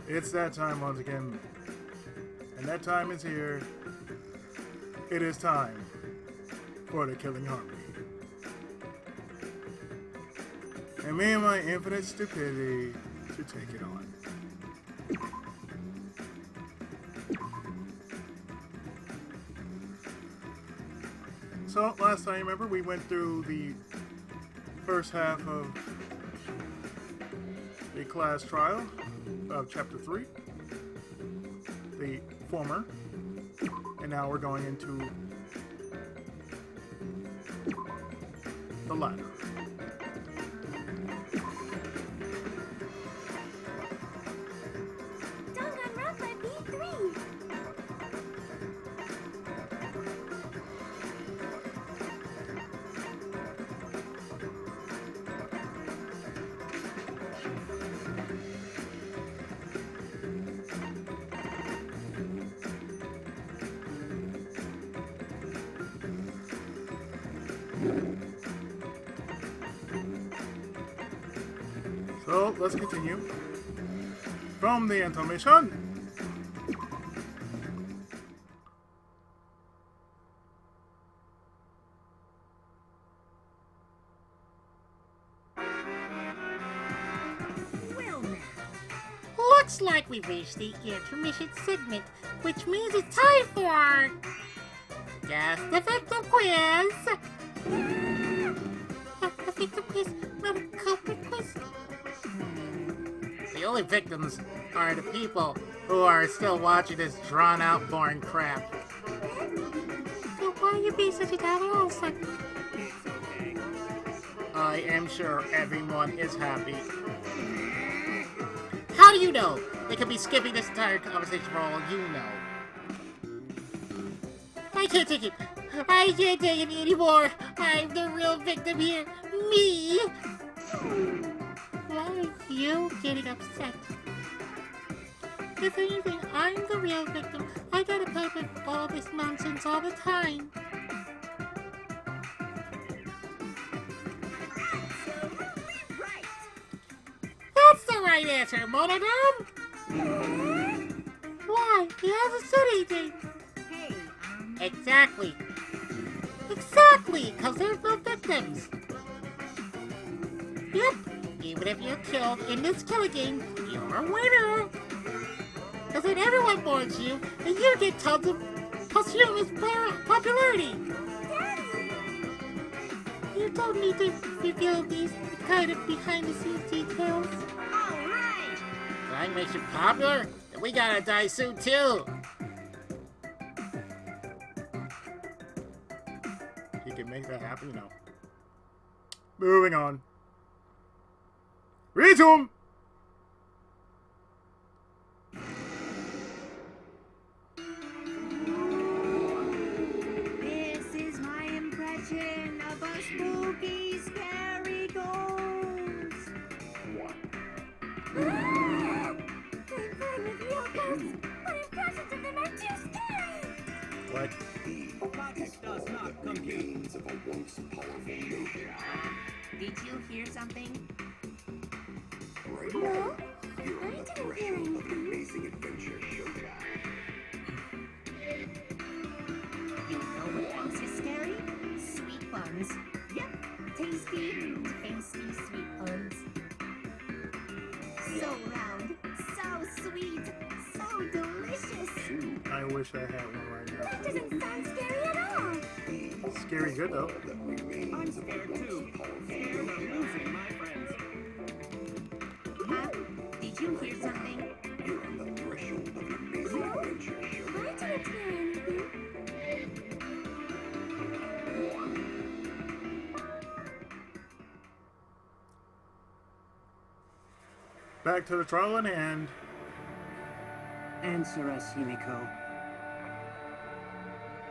It's that time once again. And that time is here. It is time for the Killing Harmony. And me and my infinite stupidity to take it on. So, last time, remember, we went through the first half of the class trial of Chapter 3, the former, and now we're going into the latter. Danganronpa B3! So, let's continue from the intermission. Well now, looks like we've reached the intermission segment, which means it's time for Guess the Victim Quiz! A victim quiz, not a culprit quiz? The only victims are the people who are still watching this drawn-out, boring crap. So why are you being such a downer all of a sudden? I am sure everyone is happy. How do you know? They could be skipping this entire conversation for all you know. I can't take it. I can't take it anymore. I'm the real victim here. Me. Why are you getting upset? If anything, I'm the real victim. I gotta put up with all this nonsense all the time. Absolutely right! That's the right answer, Monodome! Why? He hasn't said anything. Hey, Exactly. Exactly, because there's no victims. Yep. Even if you're killed in this killing game, you're a winner. Because then everyone mourns you, and you get tons of posthumous popularity. Daddy! You don't need to reveal these kind of behind-the-scenes details. Alright! Dying makes you popular? Then we gotta die soon, too. You can make that happen, you know. Moving on. Read to him! This is my impression of a spooky, scary ghost. They're playing with real ghosts, but impressions of them are too scary. What? Logic does not compute. Did you hear something? Right No? now, you're I on the didn't hear threshold of an anything. amazing adventure showtime. You know what else is scary? Sweet buns. Yep, tasty, tasty sweet buns. So round, so sweet, so delicious. I wish I had one right now. That doesn't sound scary at all. Scary good, though. I'm scared too. Scared of losing my friends. Did you hear something? You're on the threshold of an amazing adventure I showtime. didn't hear anything. Back to the trial in hand. Answer us, Himiko.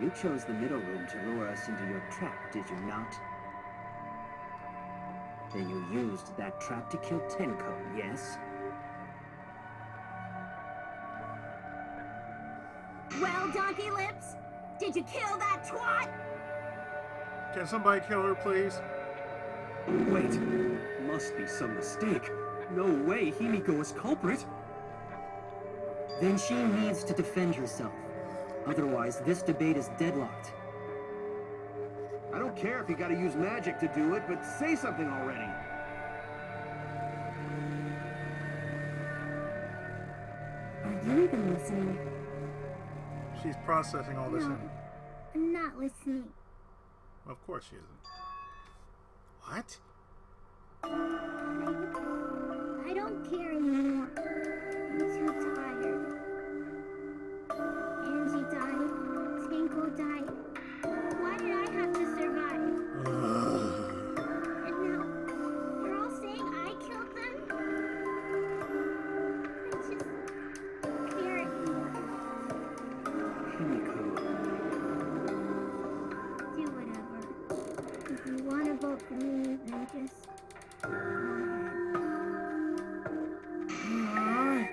You chose the middle room to lure us into your trap, did you not? Then you used that trap to kill Tenko, yes? Well, Donkey Lips, did you kill that twat? Can somebody kill her, please? Wait, must be some mistake. No way Himiko was culprit. Then she needs to defend herself. Otherwise, this debate is deadlocked. I don't care if you gotta use magic to do it, but say something already. Are you even listening? She's processing all this No, in. I'm not listening. Of course she isn't. What? I don't care anymore. I'm too tired. Angie died. Tanko died. Why did I have to survive? And now, you're all saying I killed them? I just don't care anymore. Himiko. Do whatever. If you want to vote for me, then just go ahead.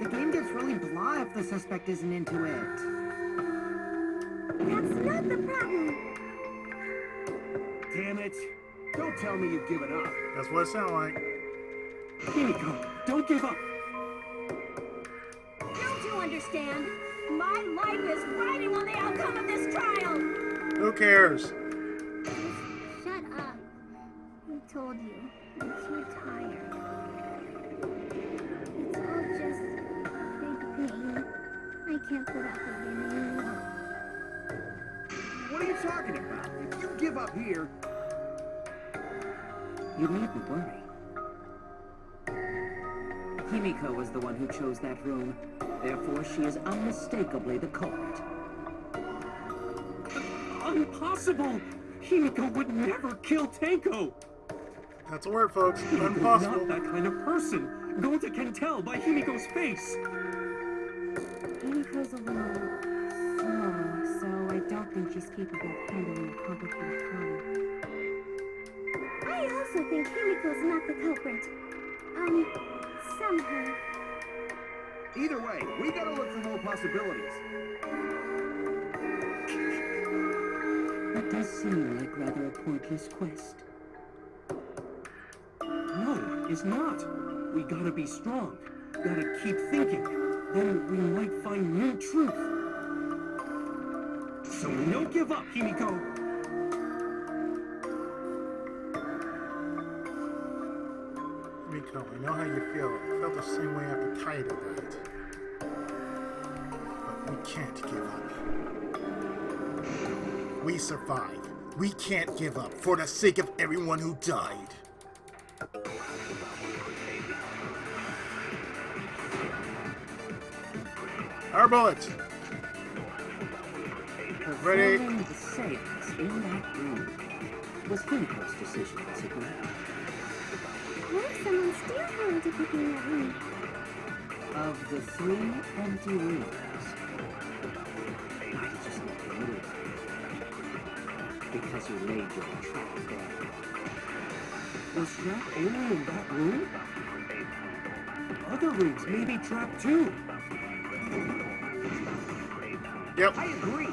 The game gets really blah if the suspect isn't into it. That's not the problem. Damn it. Don't tell me you've given up. That's what it sounded like. Himiko, don't give up. Don't you understand? My life is riding on the outcome of this trial. Who cares? Shut up. I told you. I'm too tired. It's all just big pain. I can't put up with it anymore. What are you talking about? If you give up here, You made me worry. Himiko was the one who chose that room. Therefore, she is unmistakably the culprit. Impossible! Himiko would never kill Tanko! That's a word, folks. Himiko's Impossible. not that kind of person. Gota can tell by Himiko's face. Himiko's a little slow, so I don't think she's capable of handling a complicated crime. I also think Himiko's not the culprit. Somehow. either way, we gotta look for more possibilities. That does seem like rather a pointless quest. No, it's not. We gotta be strong. Gotta keep thinking. Then we might find new truth. So no give up, Himiko! Miko, I know how you feel. I felt the same way after Kaida died. But we can't give up. We survived. We can't give up for the sake of everyone who died. Our bullets. Ready? Performing the seance in that room was Himiko's decision, was it not? What if someone's still going to picking that room? Of the 3 empty rooms, I just need to move. Because you laid your trap there. Was trap only in that room? Other rooms may be trapped too. Yep. I agree.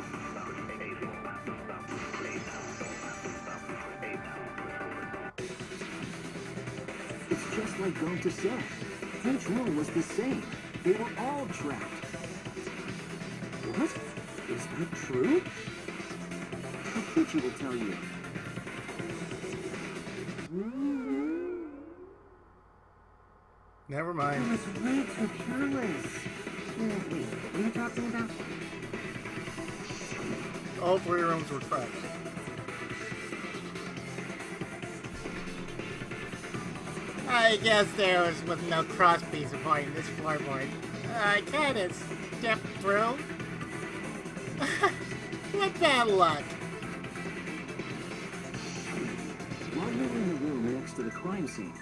It's just like Gonta said. Each room was the same. They were all trapped. What? Is that true? Kokichi will tell you. Never I mind. was way too careless. Wait, what are you talking about? All 3 rooms were trapped. I guess there was no crossbeam supporting this floorboard. I kinda stepped through. What bad luck. While you were in the room next to the crime scene,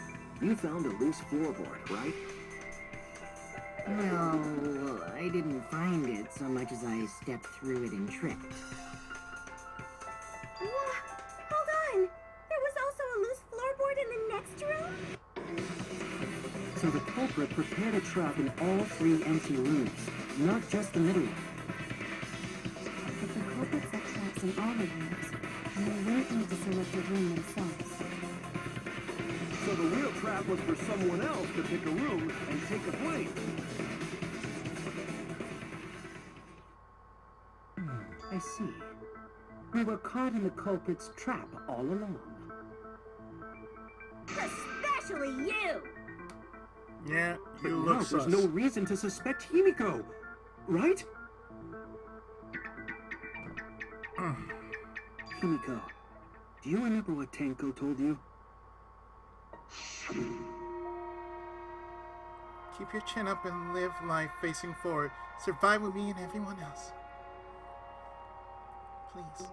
you found a loose floorboard, right? Well, I didn't find it so much as I stepped through it and tripped. Hold on! There was also a loose floorboard in the next room? So the culprit prepared a trap in all 3 empty rooms, not just the middle one. If the culprit set traps in all the rooms, then they wouldn't need to select a room themselves. So the real trap was for someone else to pick a room and take the blame. see. We were caught in the culprit's trap all along. Especially you! Yeah, But you now look there's sus. no reason to suspect Himiko, right? Himiko, do you remember what Tenko told you? Keep your chin up and live life facing forward. Survive with me and everyone else. Please.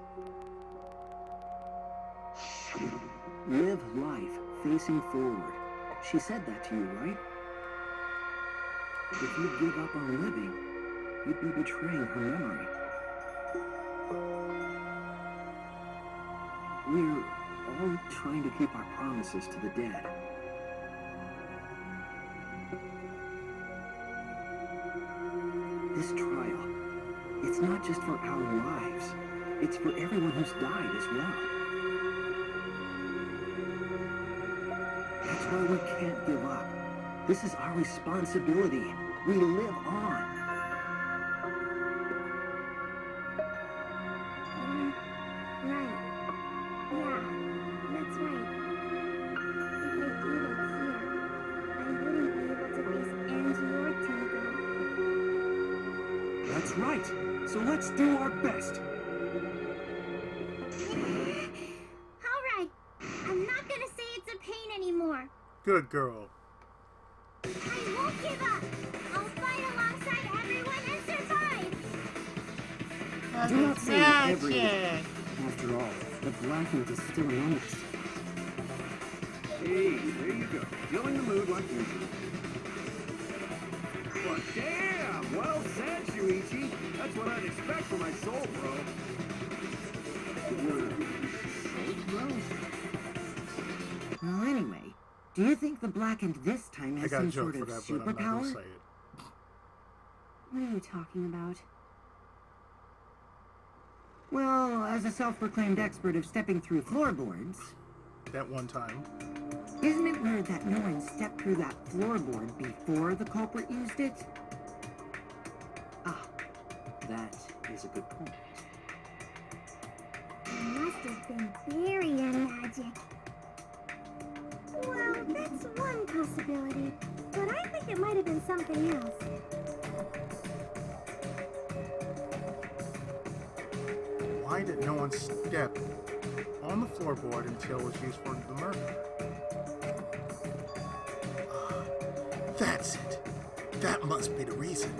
Live life facing forward. She said that to you, right? If you give up on living, you'd be betraying her memory. We're all trying to keep our promises to the dead. This trial, it's not just for our lives. It's for everyone who's died as well. That's why we can't give up. This is our responsibility. We live on. Right. Yeah, that's right. If I did it here, I wouldn't be able to face Angie or Tenko. That's right. So let's do our best. Alright, I'm not gonna say it's a pain anymore. Good girl. I won't give up. I'll fight alongside everyone and survive. Do not say everyone. Magic! After all, the Blackened is still among us. Hey, there you go. Feeling the mood like usual. But damn! Well said, Shuichi. That's what I'd expect from my soul, bro. Well, anyway, do you think the Blackened this time I has got a some joke sort for of that, but I'm not gonna superpower? say it. What are you talking about? Well, as a self-proclaimed expert of stepping through floorboards, That one time. isn't it weird that no one stepped through that floorboard before the culprit used it? Ah, that is a good point. It must have been buried in magic. Well, that's one possibility, but I think it might have been something else. Why did no one step on the floorboard until it was used for the murder? That's it. That must be the reason.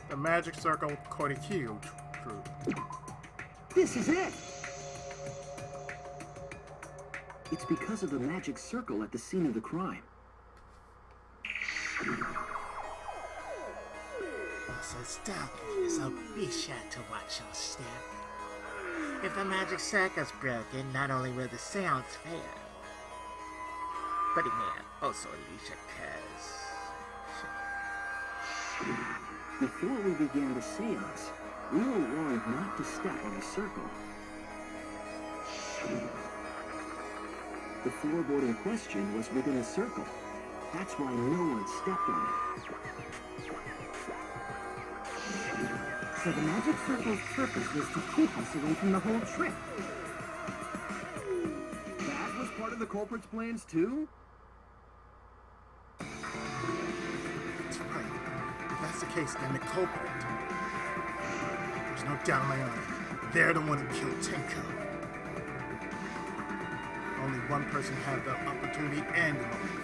The magic circle Korikyu true. This is it! It's because of the magic circle at the scene of the crime. So stop. So be sure to watch your step. If the magic circle's broken, not only will the seance fail, but it may also leash a curse. Before we began the seance, we were warned not to step on the circle. The floorboard in question was within a circle. That's why no one stepped on it. So the magic circle's purpose was to keep us away from the whole trip. That was part of the culprit's plans, too? That's right. If that's the case, then the culprit. There's no doubt in my mind. They're the one who killed Tenko. Only one person had the opportunity and the motive.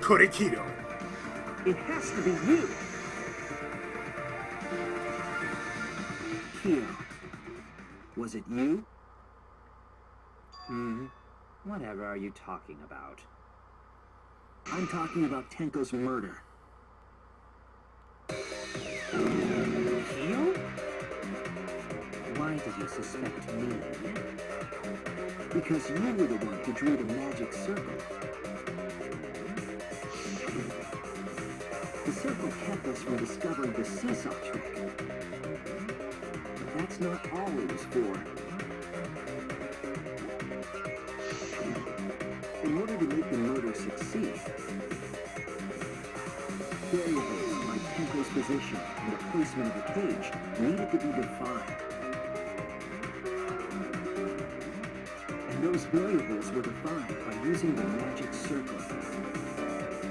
Korekido. It has to be you! Kyo. Was it you? Whatever are you talking about? I'm talking about Tenko's murder. You? Why did you suspect me? Because you were the one who drew the magic circle. circle kept us from discovering the seesaw trick. But that's not all it was for. In order to make the murder succeed, variables like Kenko's position and the placement of the page needed to be defined. And those variables were defined by using the magic circle.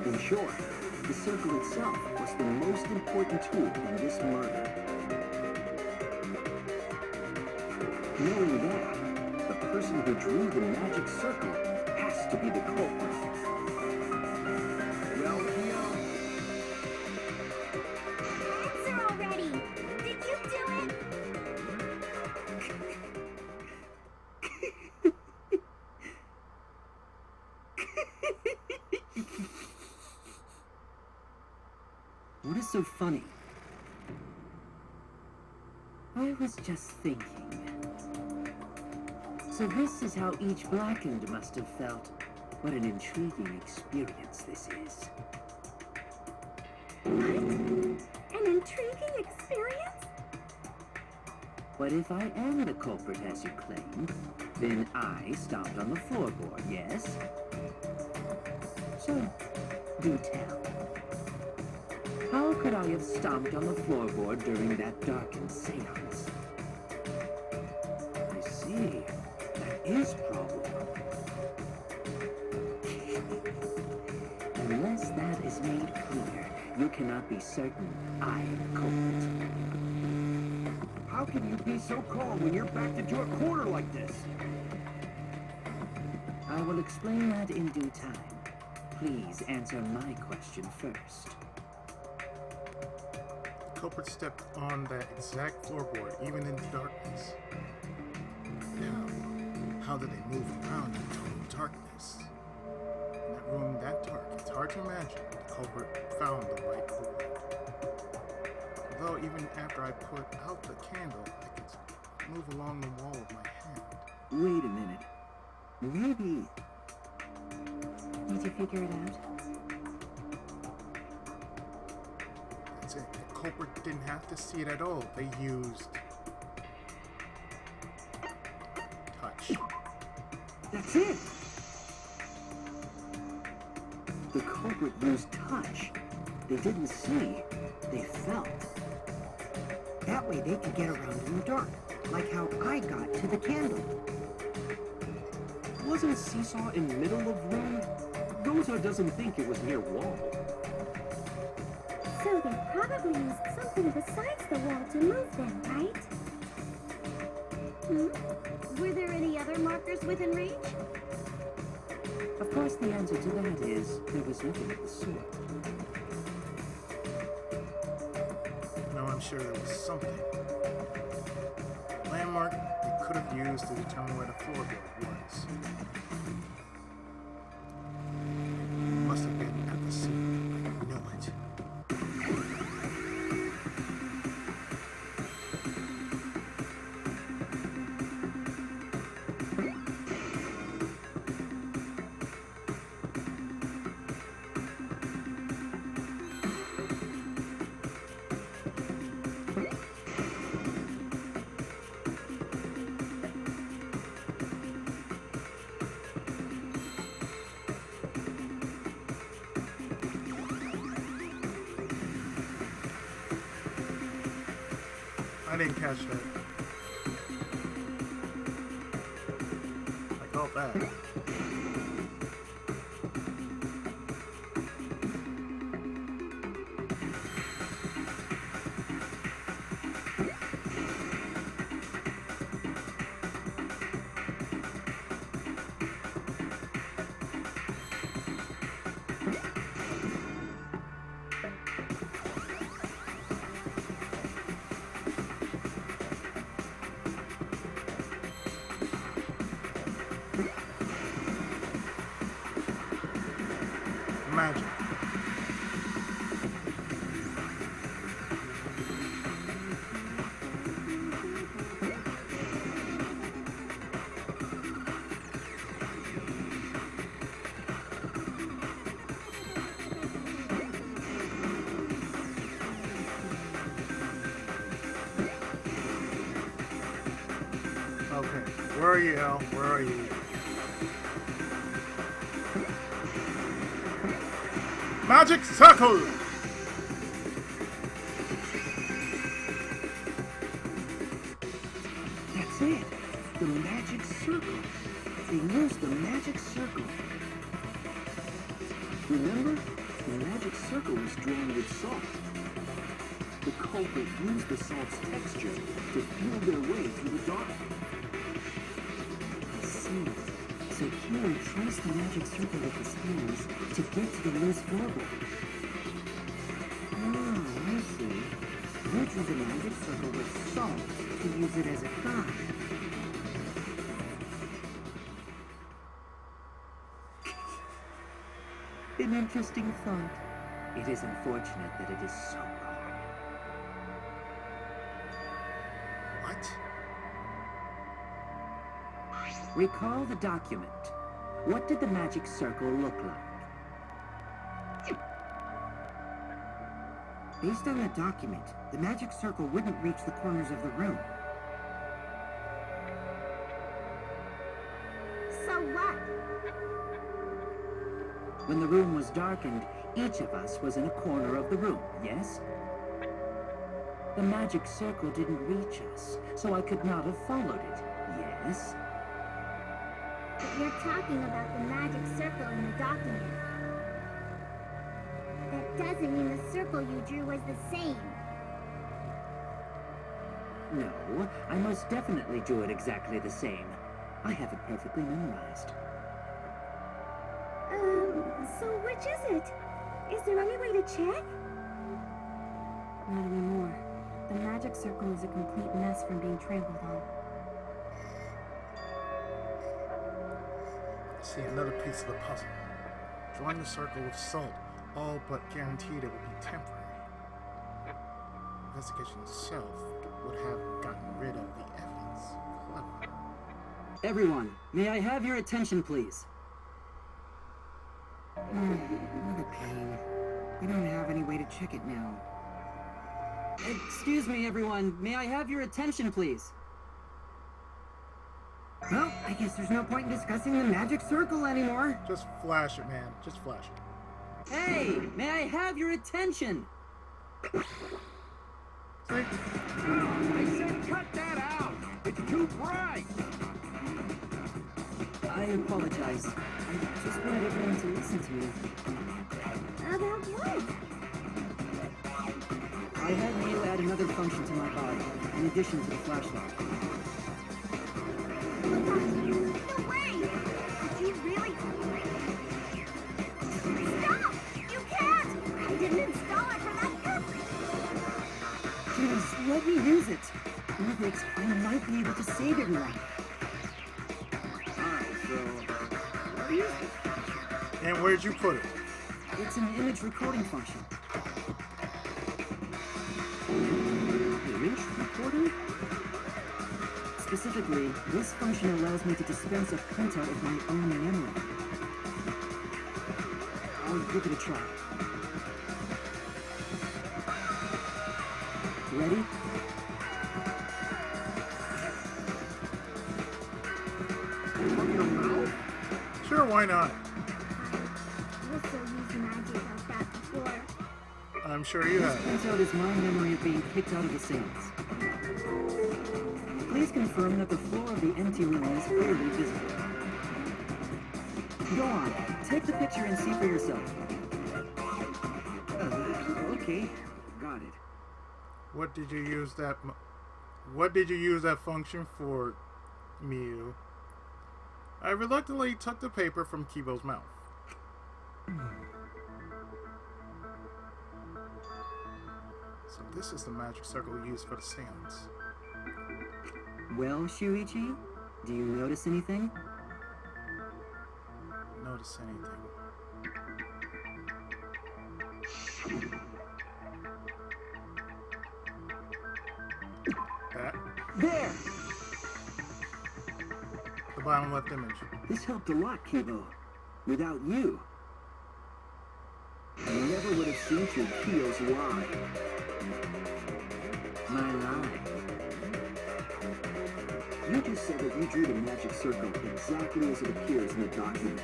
In short, the circle itself was the most important tool in this murder. Knowing that, the person who drew the magic circle has to be the culprit. Well, Leo, Answer already! Did you do it? What is so funny? I was just thinking. So this is how each Blackened must have felt. What an intriguing experience this is. What? An intriguing experience? But if I am the culprit as you claim, then I stomped on the floorboard, yes? So, do tell. How could I have stomped on the floorboard during that darkened seance? I see. That is problem. Unless that is made clear, you cannot be certain I am the culprit. how can you be so calm when you're backed into a corner like this? I will explain that in due time. Please answer my question first. The culprit stepped on that exact floorboard, even in the darkness. Now, how did they move around in total darkness? In that room that dark, it's hard to imagine the culprit found the right board. Although even after I put out the candle, I could move along the wall with my hand. Wait a minute. Maybe... Did you figure it out? That's it. The culprit didn't have to see it at all. They used touch. That's it! The culprit used touch. They didn't see. They felt. That way they could get around in the dark, like how I got to the candle. Wasn't Seesaw in middle of room? Goza doesn't think it was near wall. So they probably used something besides the wall to move them, right? Were there any other markers within range? Of course, the answer to that is there was nothing of the sort. No, I'm sure there was something. A landmark they could have used to determine where the floorboard was. Must have been at the scene. I know it. I didn't catch that. I caught that. Magic. Where are you, Al? Where are you? Magic circle! That's it. The magic circle. They used the magic circle. Remember? The magic circle was drawn with salt. The culprit used the salt's texture to feel their way through the dark. I see. So Hero traced the magic circle with his hands to get to the loose floorboard. Oh, I see. You drew the magic circle with salt to use it as a guide. An interesting thought. It is unfortunate that it is so wrong. What? Recall the document. What did the magic circle look like? Based on the document, the magic circle wouldn't reach the corners of the room. So what? When the room was darkened, each of us was in a corner of the room, yes? The magic circle didn't reach us, so I could not have followed it, yes? But you're talking about the magic circle in the document. That doesn't mean the circle you drew was the same. No, I most definitely drew it exactly the same. I have it perfectly memorized. So which is it? Is there any way to check? Not anymore. The magic circle is a complete mess from being trampled on. See, another piece of the puzzle. Drawing the circle with salt, all but guaranteed it would be temporary. The investigation itself would have gotten rid of the evidence. Clever. Everyone, may I have your attention, please? What a pain. We don't have any way to check it now. Excuse me, everyone. May I have your attention, please? Well, I guess there's no point in discussing the magic circle anymore. Just flash it, man. Just flash it. Hey, may I have your attention? I said cut that out! It's too bright! I apologize. I just wanted everyone to listen to me. About what? I had Neil add another function to my body, in addition to the flashlight. No way! Did you really? Stop! You can't! I didn't install it for that purpose! Please, let me use it. Rubik's, I might be able to save everyone. And where'd you put it? It's an image recording function. Image recording? Specifically, this function allows me to dispense a printout of my own memory. I'll give it a try. Ready? Sure, why not? I also used magic like that before. I'm sure you This have. printout is my memory of being kicked out of the seance. Please confirm that the floor of the empty room is clearly visible. Go on, take the picture and see for yourself. Okay, got it. What did you use that? What did you use that function for, Mew? I reluctantly took the paper from Kibo's mouth. So this is the magic circle used for the seance. Well, Shuichi, do you notice anything? Notice anything? That? There! The bottom left image. This helped a lot, Kibo. Without you, I never would have seen through Kyo's lie. My lie. You just said that you drew the magic circle exactly as it appears in the document.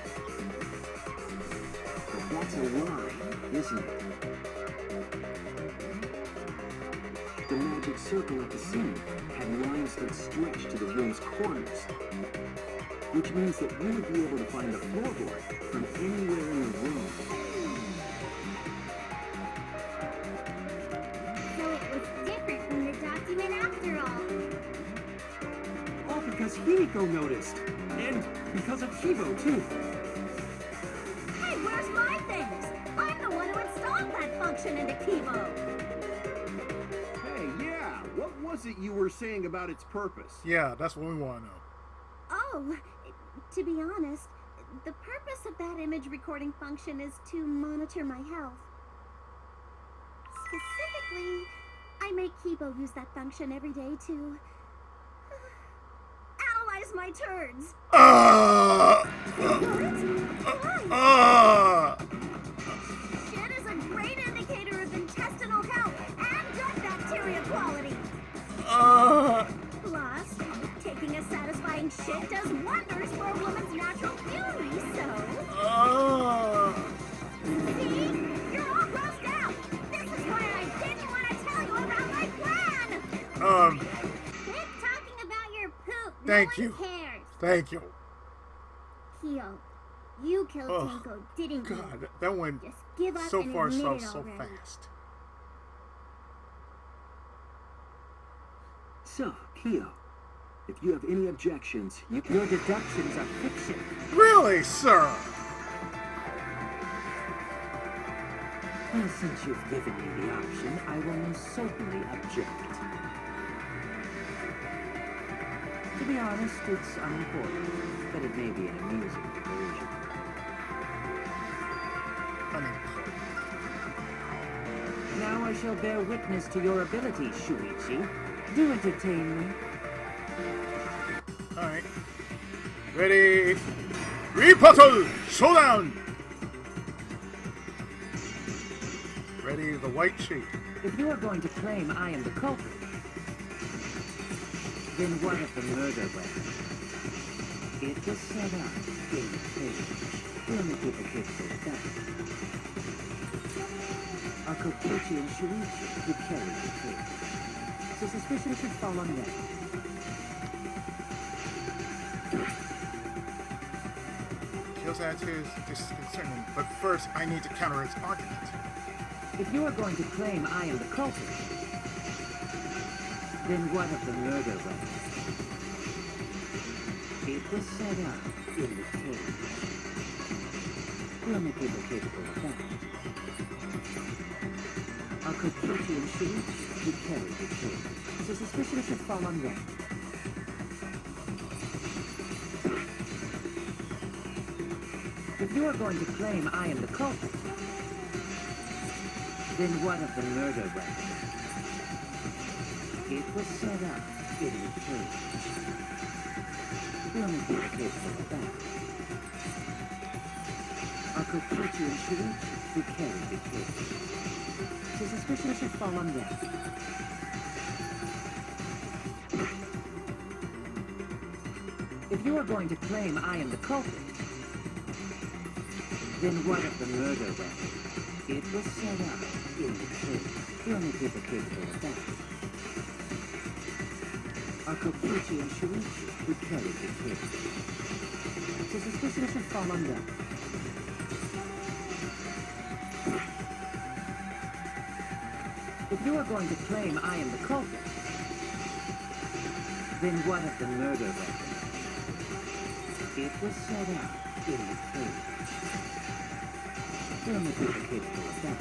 But that's a lie, isn't it? The magic circle at the scene had lines that stretched to the room's corners, which means that you would be able to find the floorboard from anywhere in the room. So it was different from the document after all. All because Himiko noticed. And because of Kibo, too. Hey, where's my things? I'm the one who installed that function into Kibo. Hey, yeah, what was it you were saying about its purpose? Yeah, that's what we want to know. Oh, to be honest, the purpose of that image recording function is to monitor my health. Specifically, I make Kibo use that function every day to analyze my turds. Shit is a great indicator of intestinal health and gut bacteria quality. Plus, taking a satisfying shit does wonders for a woman's natural beauty, so... See? You're all grossed out! This is why I didn't want to tell you about my plan! Quit talking about your poop! Thank No you. one cares! Thank you. Kyo, you killed Tenko, didn't you? God, that went Just give up so and far admit so it so already. fast. So, Kyo, if you have any objections, you can... Your deductions are fiction. Really, sir? Well, since you've given me the option, I will most certainly object. To be honest, it's unimportant, but it may be an amusing diversion. Unimportant. Now I shall bear witness to your ability, Shuichi. Do entertain me. Alright. Ready? Repottle! Showdown! Ready, the white sheet. If you are going to claim I am the culprit, then what of the murder weapon? It was set up in the cage. The only people capable of that are Kokichi and Shuichi, who carried the cage. So suspicion should fall on them. Kyo's attitude is disconcerting, but first I need to counter its argument. If you are going to claim I am the culprit, then what of the murder weapon? It was set up in the cage. The only people capable of that are Kokichi and Shuichi, who carried the cage. So suspicion should fall on them. If you are going to claim I am the culprit, then what of the murder weapon? It was set up in the cage. The only people capable of that are Kokichi and Shuichi, who carried the cage. So suspicion should fall on them. If you are going to claim I am the culprit, then what of the murder weapon? It was set up in the cage. The only people capable of that are Kokichi and Shuichi, who carried the cage. So suspicion should fall on them. If you are going to claim I am the culprit, then what of the murder weapon? It was set up in the cage. The only people capable of that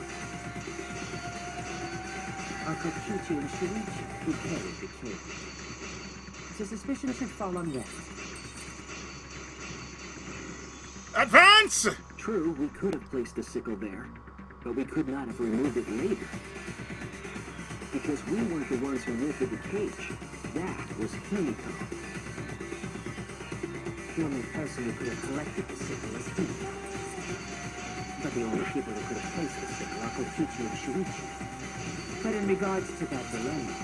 are Kokichi and Shuichi, who carried the cage. So suspicion should fall on them. Advance! True, we could have placed the sickle there, but we could not have removed it later. Because we weren't the ones who lifted the cage. That was Himiko. The only person who could have collected the sickle is Himiko. But the only people who could have placed the sickle are Kokichi and Shuichi. But in regards to that dilemma,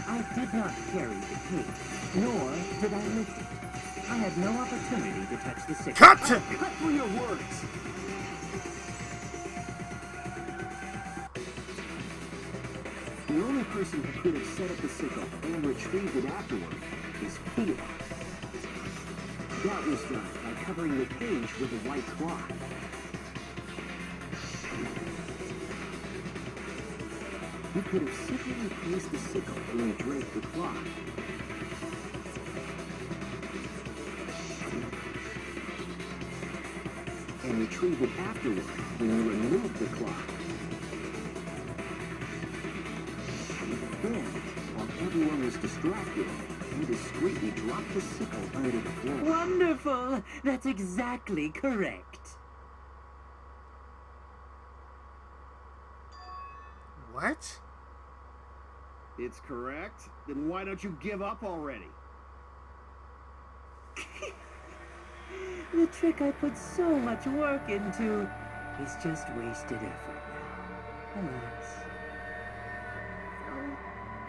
I did not carry the cage. nor did I lift it. I had no opportunity to touch the sickle. Cut! Cut through your words. The only person who could have set up the sickle and retrieved it afterward is Kilo. That was done by covering the cage with a white cloth. You could have simply replaced the sickle and draped the cloth. And retrieve it afterward when you remove the cloth. Then, while everyone was distracted, you discreetly dropped the sickle under the floor. Wonderful! That's exactly correct. What? It's correct. Then why don't you give up already? The trick I put so much work into is just wasted effort now. Alas. So,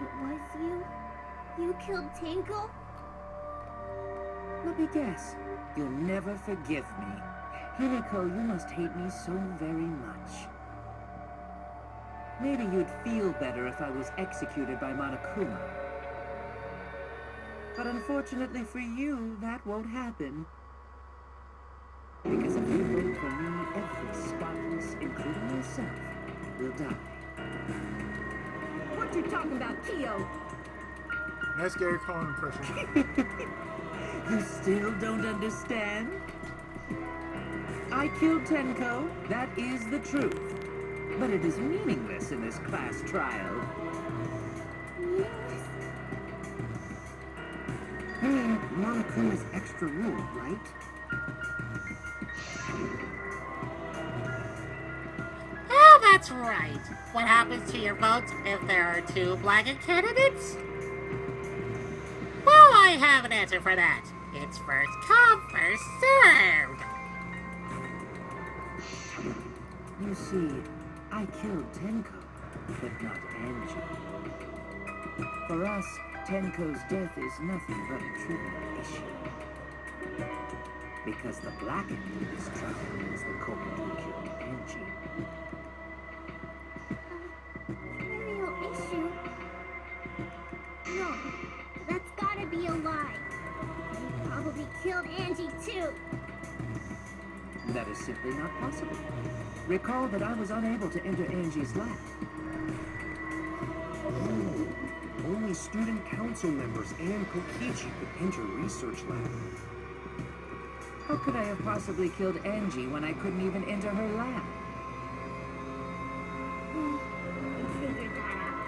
it was you? You killed Tanko? Let me guess. You'll never forgive me. Himiko, you must hate me so very much. Maybe you'd feel better if I was executed by Monokuma. But unfortunately for you, that won't happen. Because if you vote for me, every spotless, including myself, will die. What you talking about, Kyo? Nice Gary Cohen impression. You still don't understand? I killed Tenko, that is the truth. But it is meaningless in this class trial. Yes. You mean Monokuma's extra rule, right? Oh, that's right. What happens to your votes if there are two blanket candidates? Well, I have an answer for that. It's first come, first served. You see, I killed Tenko, but not Angie. For us, Tenko's death is nothing but a trivial issue. Because the black end of this trial is the culprit who killed Angie. Trivial issue? No, that's gotta be a lie. You probably killed Angie too. That is simply not possible. Recall that I was unable to enter Angie's lab. Oh, only student council members and Kokichi could enter research lab. How could I have possibly killed Angie when I couldn't even enter her lab? We figured that out.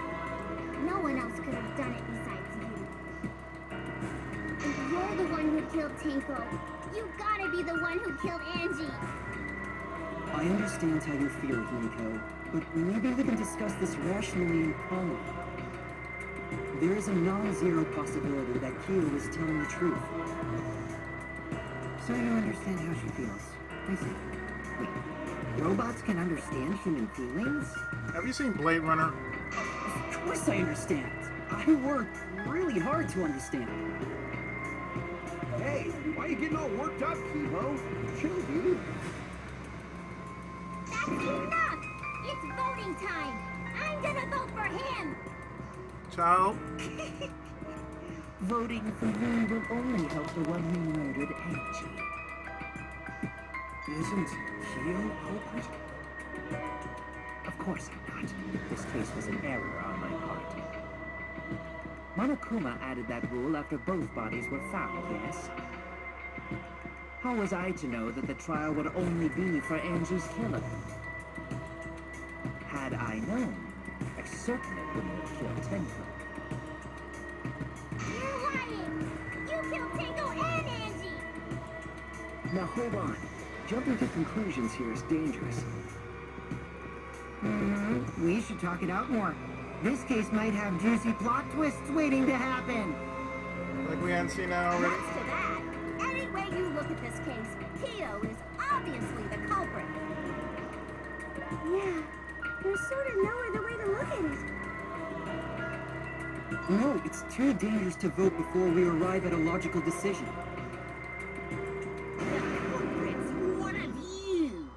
No one else could have done it besides you. If you're the one who killed Tanko, you gotta be the one who killed Angie. I understand how you feel, Himiko, but maybe we can discuss this rationally and calmly. There is a non-zero possibility that Kyo is telling the truth. So you understand how she feels. I see. Wait, robots can understand human feelings? Have you seen Blade Runner? Of course I understand. I worked really hard to understand. Hey, why are you getting all worked up, Kibo? Chill, dude. That's enough! It's voting time! I'm gonna vote for him! Child? Voting for me will only help the one who murdered Angie. Isn't Kyo culprit? Of course I'm not. This case was an error on my part. Monokuma added that rule after both bodies were found, yes? How was I to know that the trial would only be for Angie's killer? Had I known, I certainly wouldn't have killed Tenko. You're lying! You killed Tango and Angie! Now hold on. Jumping to conclusions here is dangerous. We should talk it out more. This case might have juicy plot twists waiting to happen. Like we hadn't seen that already? Next to that, any way you look at this case, Kyo is obviously the culprit. Yeah, there's sort of no other way to look at it. No, it's too dangerous to vote before we arrive at a logical decision. Culprits, one of you!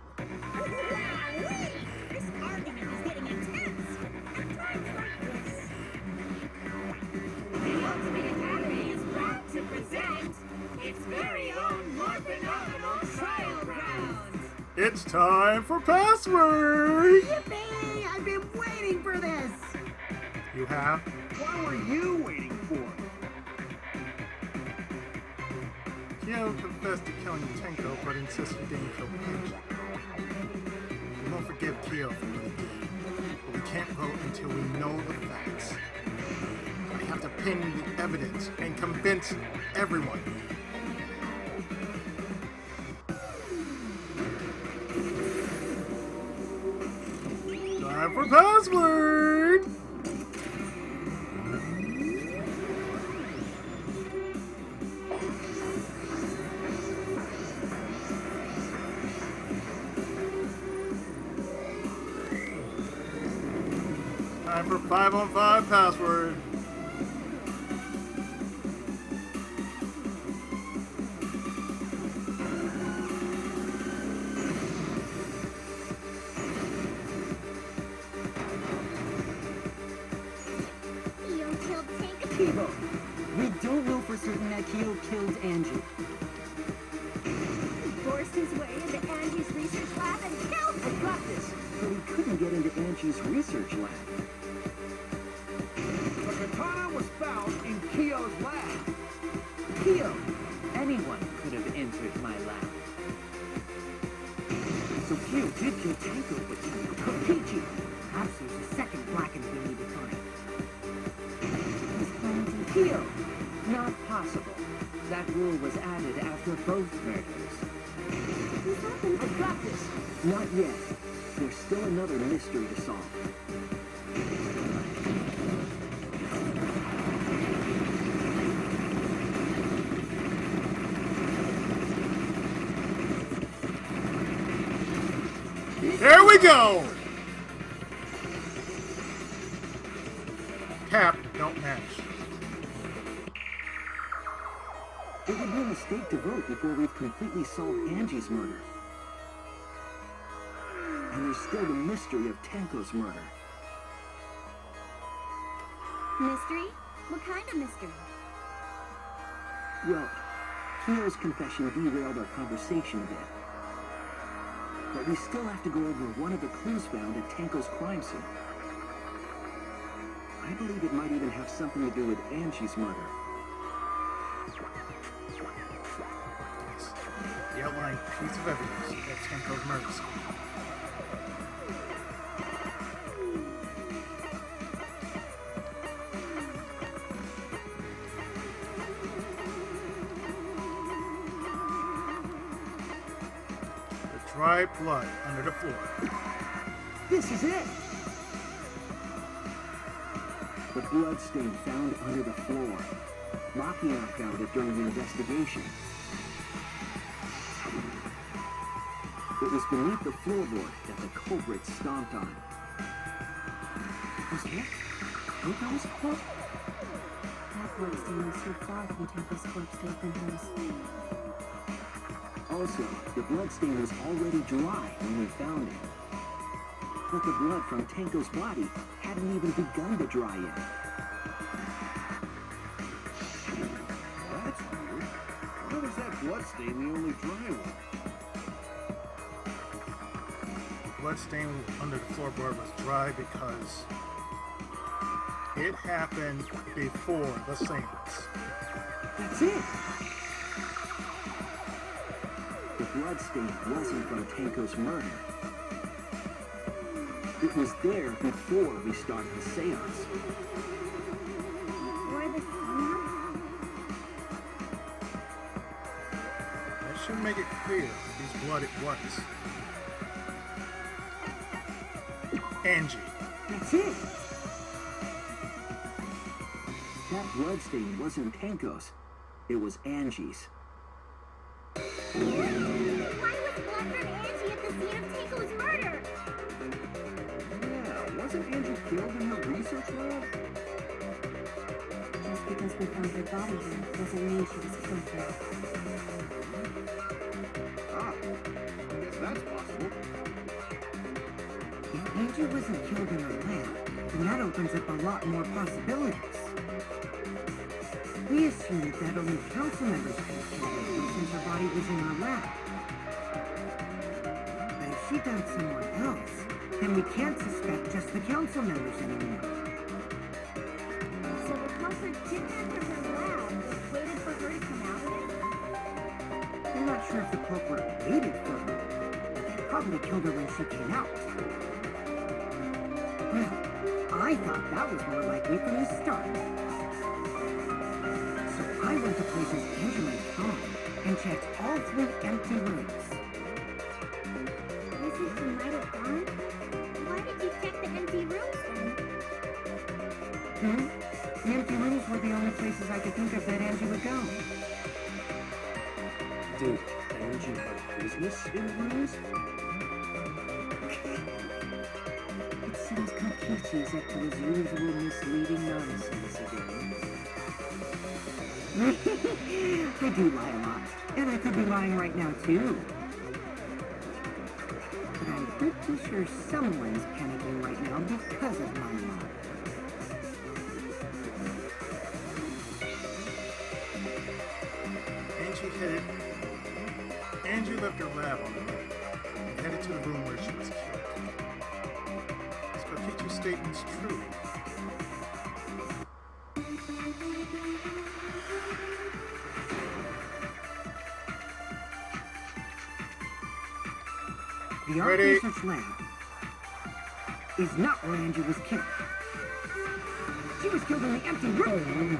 Wowee! This argument is getting intense! The Ultimate Academy is proud to present its very own more phenomenal trial grounds! It's time for password! Yippee! I've been waiting for this! You have? What were you waiting for? Kyo confessed to killing Tenko, but insists he didn't kill Angie. We won't forgive Kyo for what he did, but we can't vote until we know the facts. I have to pin the evidence and convince everyone. Time for password! Time for 5-on-5 password. Kyo killed Tanko. Kibo, we don't know for certain that Kyo killed Angie. He forced his way into Angie's research lab and killed I her. got this, but he couldn't get into Angie's research lab. The katana was found in Kyo's lab. Kyo, anyone could have entered my lab. So Kyo did kill Tanko, but Tanko killed Peachy. Perhaps there's a second blackened we need to find. He's planning to Kyo, not possible. That rule was added after both murders. What's happened? I got this. Not yet. There's still another mystery to solve. Here we go! Cap, don't match. It would be a mistake to vote before we've completely solved Angie's murder. And there's still the mystery of Tenko's murder. Mystery? What kind of mystery? Well, Kyo's confession derailed our conversation a bit. But we still have to go over one of the clues found at Tenko's crime scene. I believe it might even have something to do with Angie's murder. Yes. The outlined piece of evidence at Tenko's murder scene. The dry blood under the floor. This is it! The blood stain found under the floor. Maki and I found it during the investigation. It was beneath the floorboard that the culprit stomped on. Was that Tenko's corpse? That bloodstain was so far from Tenko's corpse to have been hers. Also, the bloodstain was already dry when we found it. But the blood from Tenko's body hadn't even begun to dry yet. That's weird. Why was that bloodstain the only dry one? Bloodstain under the floorboard was dry because it happened before the seance. That's it! The bloodstain wasn't from Tenko's murder. It was there before we started the seance. Or the seance? That should make it clear whose blood it was. Angie. That's it! That bloodstain wasn't Tenko's. It was Angie's. Why was blood from Angie at the scene of Tenko's murder? Yeah, wasn't Angie killed in her research lab? just because we found her body there doesn't mean she was killed there. Ah, guess that's possible. If Angie wasn't killed in her lab, then that opens up a lot more possibilities. We assumed that only council members could have killed her since her body was in her lab. But if she died somewhere else, then we can't suspect just the council members anymore. So the culprit kidnapped her from her lab and waited for her to come out of it? I'm not sure if the culprit waited for her, but they probably killed her when she came out. Well, I thought that was more likely from the start. So I went to places Angela had gone and checked all 3 empty rooms. Places she might have gone? Why did you check the empty rooms then? The empty rooms were the only places I could think of that Angie would go. Did Angie have business in rooms? It seems Kokichi's up to his usual misleading nonsense again. I do lie a lot, and I could be lying right now too. But I'm pretty sure someone's panicking right now because of my lie. Angie left her lab on the road and headed to the room where she was killed. Is Kokichi's statements true? The Art Ready. Research Lab is not where Angie was killed. She was killed in the empty room.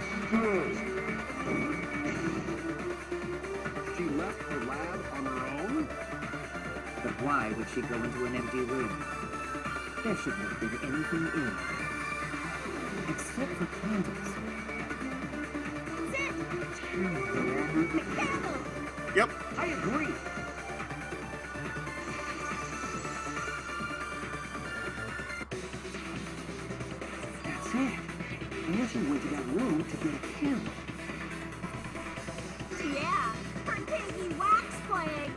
She left her lab on her own? But why would she go into an empty room? There shouldn't have been anything in it. Except for candles. The candle! Yep. I agree. That's it. Angie went to that room to get a candle. Yeah, her pinky wax playing!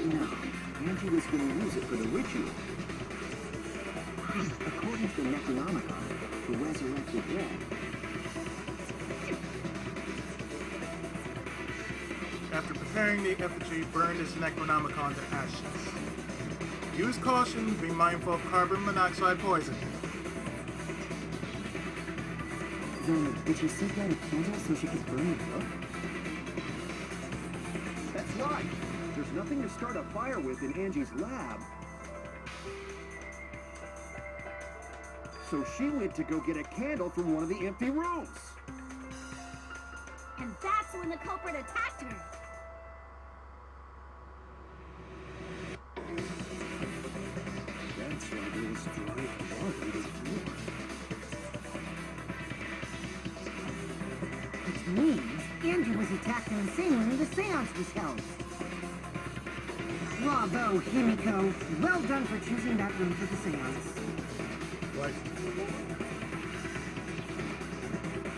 No. Angie was going to use it for the ritual. According to the Necronomicon, the resurrected dead. After preparing the effigy, burn this Necronomicon to ashes. Use caution, be mindful of carbon monoxide poisoning. Then, did she seek out a candle so she could burn the book? That's right. There's nothing to start a fire with in Angie's lab. So she went to go get a candle from one of the empty rooms. And that's when the culprit attacked her! That's why there was dry blood on the floor. Which means Angie was attacked in the same room the seance was held. Bravo, Himiko. Well done for choosing that room for the seance. What?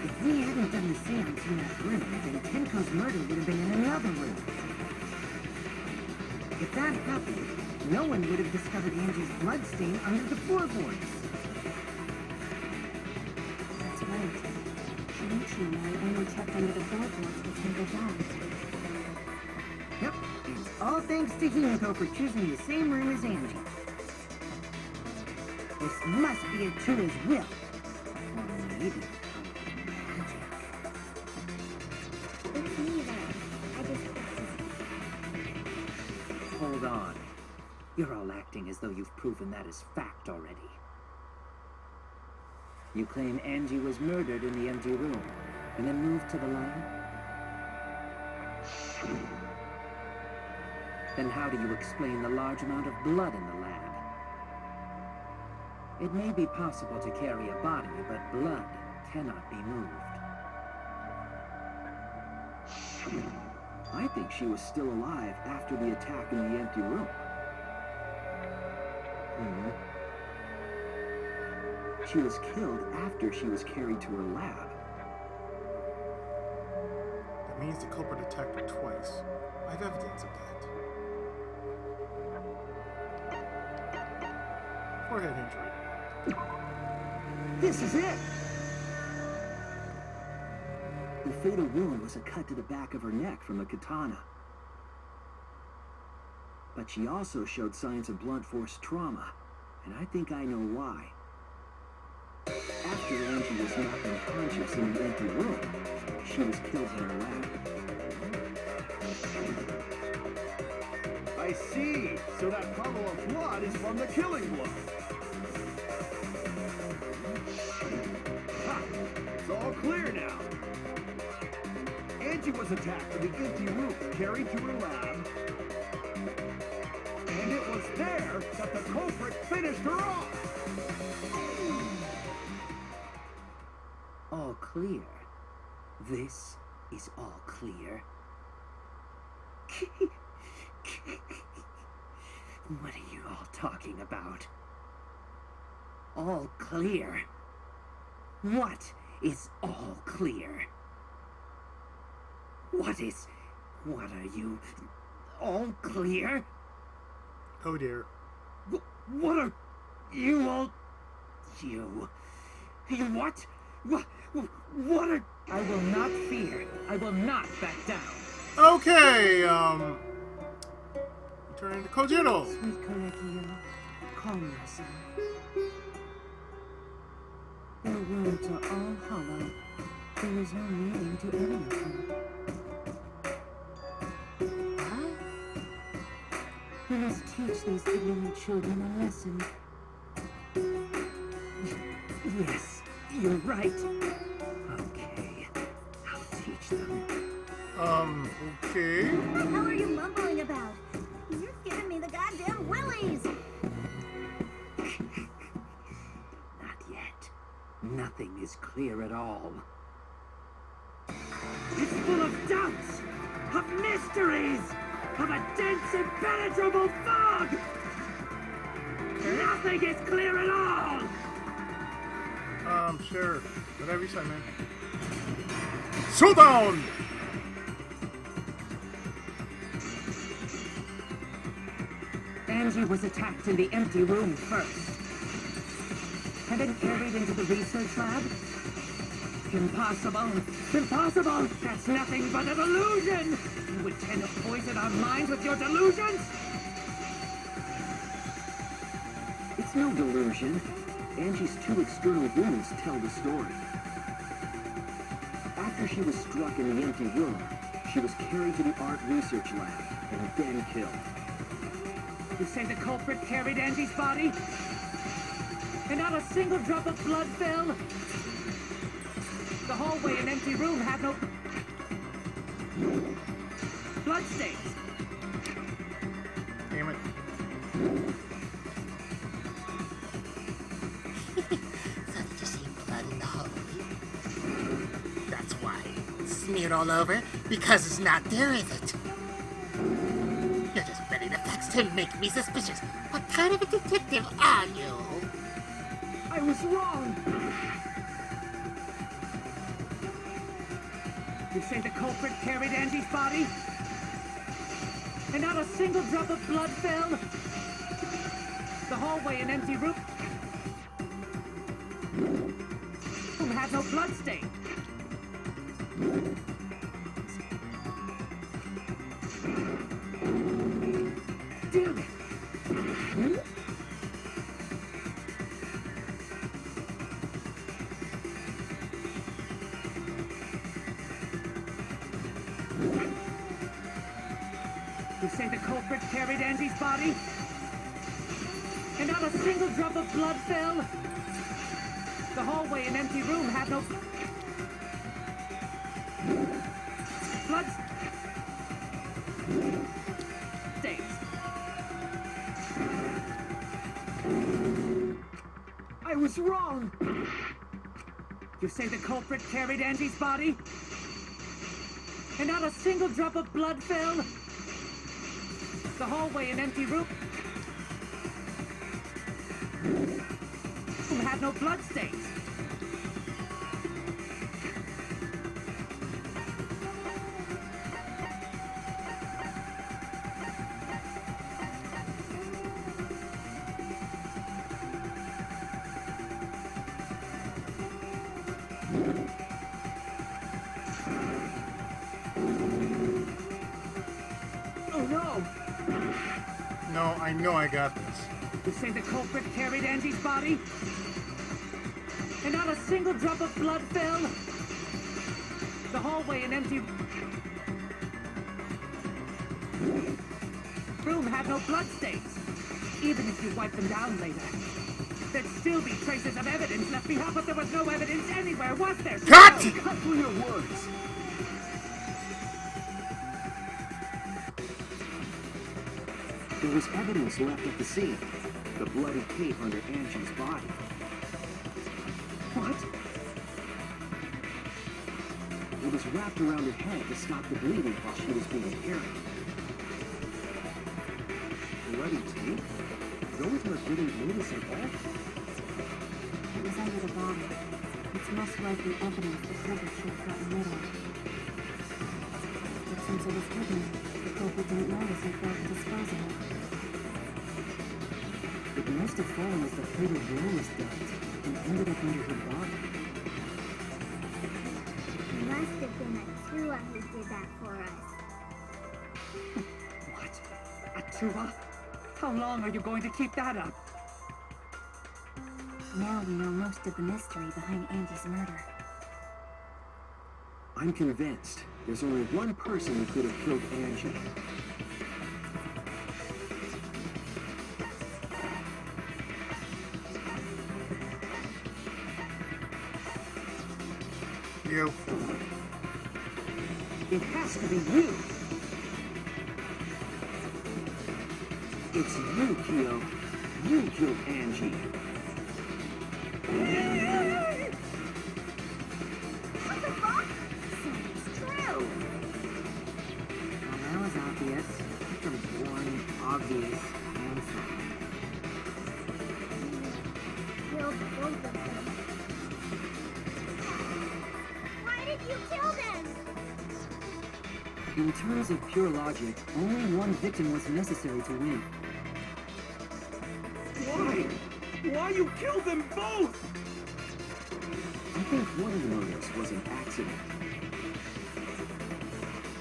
If we hadn't done the seance in that room, then Tenko's murder would have been in another room. If that happened, no one would have discovered Angie's bloodstain under the floorboards. That's right. Shinichi and I only checked under the floorboards with Tenko died. Yep, it's all thanks to Himiko for choosing the same room as Angie. This must be Atuna's will. Or maybe magic. It's neither. I just Hold on. You're all acting as though you've proven that as fact already. You claim Angie was murdered in the empty room, and then moved to the lab? Then how do you explain the large amount of blood in the lab? It may be possible to carry a body, but blood cannot be moved. I think she was still alive after the attack in the empty room. She was killed after she was carried to her lab. That means the culprit attacked her twice. I have evidence of that. Forehead injury. This is it! The fatal wound was a cut to the back of her neck from a katana. But she also showed signs of blunt force trauma, and I think I know why. After Angie was knocked unconscious in an empty room, she was killed in her lab. I see. So that puddle of blood is from the killing blow. Ha! It's all clear now. Angie was attacked in the empty room, carried to her lab, and it was there that the culprit finished her off. All clear. This is all clear. What are you all talking about? All clear? What is all clear? What are you? All clear? Oh dear. What are you all? You what? What are... I will not fear. I will not back down. Okay, turn into Kojiro. Sweet Korekiyo, calm yourself. Their words are all hollow. There is no meaning to any of them. We must teach these ignorant children a lesson. Yes, you're right. Okay, I'll teach them. Okay. What the hell are you mumbling about? You're giving me the goddamn willies! Not yet. Nothing is clear at all. It's full of doubts, of mysteries, of a dense, impenetrable fog! Nothing is clear at all! Sure. Whatever you say, man. Showdown! Angie was attacked in the empty room first, and then carried into the research lab? Impossible! Impossible! That's nothing but a delusion! You would tend to poison our minds with your delusions? It's no delusion. Angie's two external wounds tell the story. After she was struck in the empty room, she was carried to the art research lab and then killed. You say the culprit carried Angie's body? And not a single drop of blood fell? The hallway and empty room had no... bloodstains. Damn it. So did you see blood in the hallway? That's why. Smeared all over? Because it's not there, is it? You're just ready to facts to make me suspicious. What kind of a detective are you? I was wrong! You say the culprit carried Angie's body? And not a single drop of blood fell? The hallway and empty room had no blood stain. Dude! You say the culprit carried Angie's body? And not a single drop of blood fell? The hallway and empty room had no... blood... stains. I was wrong! You say the culprit carried Angie's body? And not a single drop of blood fell? The hallway and empty room room had no bloodstains. Oh no! No, I know I got this. You say the culprit carried Angie's body? And not a single drop of blood fell? The hallway and empty room had no bloodstains. Even if you wipe them down later, there'd still be traces of evidence left behind, but there was no evidence anywhere, was there? Cut! Cut through your words. There was evidence left at the scene. The bloody cape under Angie's body. What? It was wrapped around her head to stop the bleeding while she was being carried. Bloody tape? Rosemary didn't notice at all. It was under the body. It's most likely evidence the culprit should have gotten rid of. But since it was hidden, the culprit didn't notice and failed to dispose of it. It must have fallen as the fatal blow was dealt and ended up under her body. It must have been Atua who did that for us. What? Atua? How long are you going to keep that up? Now we know most of the mystery behind Angie's murder. I'm convinced there's only one person who could have killed Angie. You. It has to be you. It's you, Keo. You killed Angie. What the fuck? So it's true. Well, that was obvious. From boring, obvious answer. Killed both of them. Why did you kill them? In terms of pure logic, only one victim was necessary to win. Why? Why you killed them both? I think one of the murders was an accident.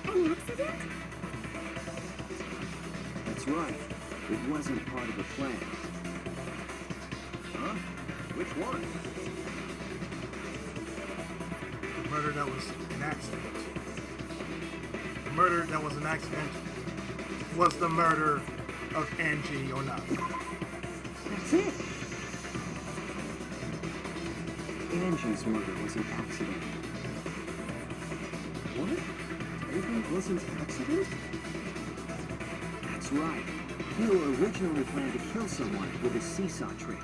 An accident? That's right. It wasn't part of a plan. Huh? Which one? The murder that was an accident. The murder that was an accident was the murder of Angie or not. That's it. Angie's murder was an accident. What? It wasn't an accident? That's right. Keo originally planned to kill someone with a seesaw trick.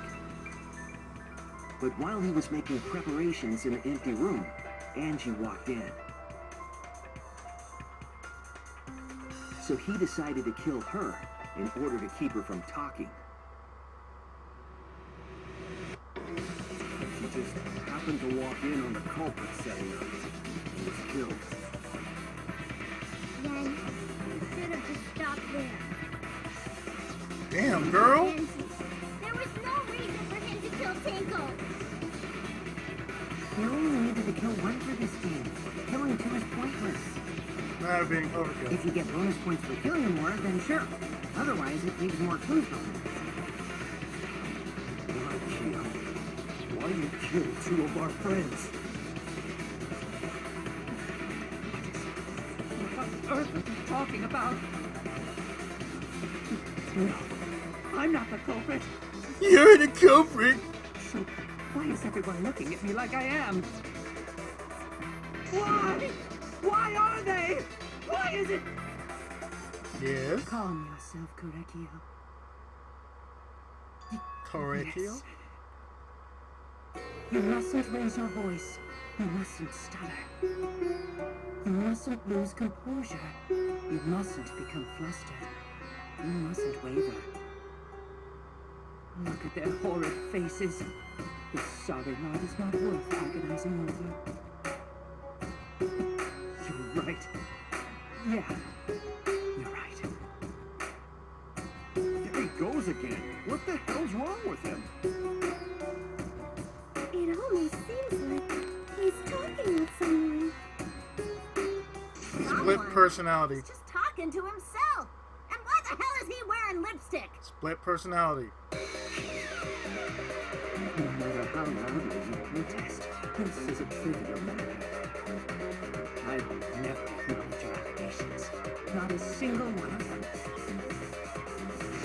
But while he was making preparations in the empty room, Angie walked in. So he decided to kill her in order to keep her from talking. She just happened to walk in on the culprit setting up and was killed. Then you should have just stopped there. Damn, girl. Angie, there was no reason for him to kill Tanko. You only needed to kill one for this game. Killing two is pointless. That being overkill. If you get bonus points for killing more, then sure. Otherwise, it leaves more clues for them. Why, Keo? Why you killed two of our friends? What on earth are you talking about? No, I'm not the culprit. You're the culprit. So why is everyone looking at me like I am? Why? Why are they? Why is it? Yes. Calm yourself, Korekio. Correctio. Yes. You mustn't raise your voice. You mustn't stutter. You mustn't lose composure. You mustn't become flustered. You mustn't waver. Look at their horrid faces. The sorry lot is not worth agonizing over. You're right. Yeah, you're right. There he goes again. What the hell's wrong with him? It almost seems like he's talking with someone. Split personality. He's just talking to himself. And why the hell is he wearing lipstick? Split personality. No matter how loudly you protest, this is a trivial matter. I will never acknowledge your allegations. Not a single one of them.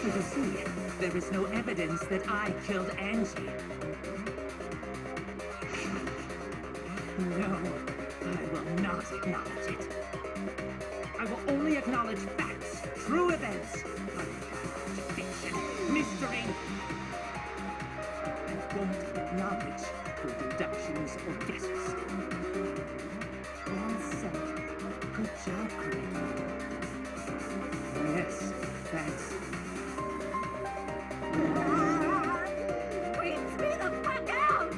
So you see, there is no evidence that I killed Angie. No, I will not acknowledge it. I will only acknowledge facts, true events. I will not fiction, mystery. I won't acknowledge her deductions or guesses. Well said. Good job, Comicame. Yes, thanks. Freaks me the fuck out!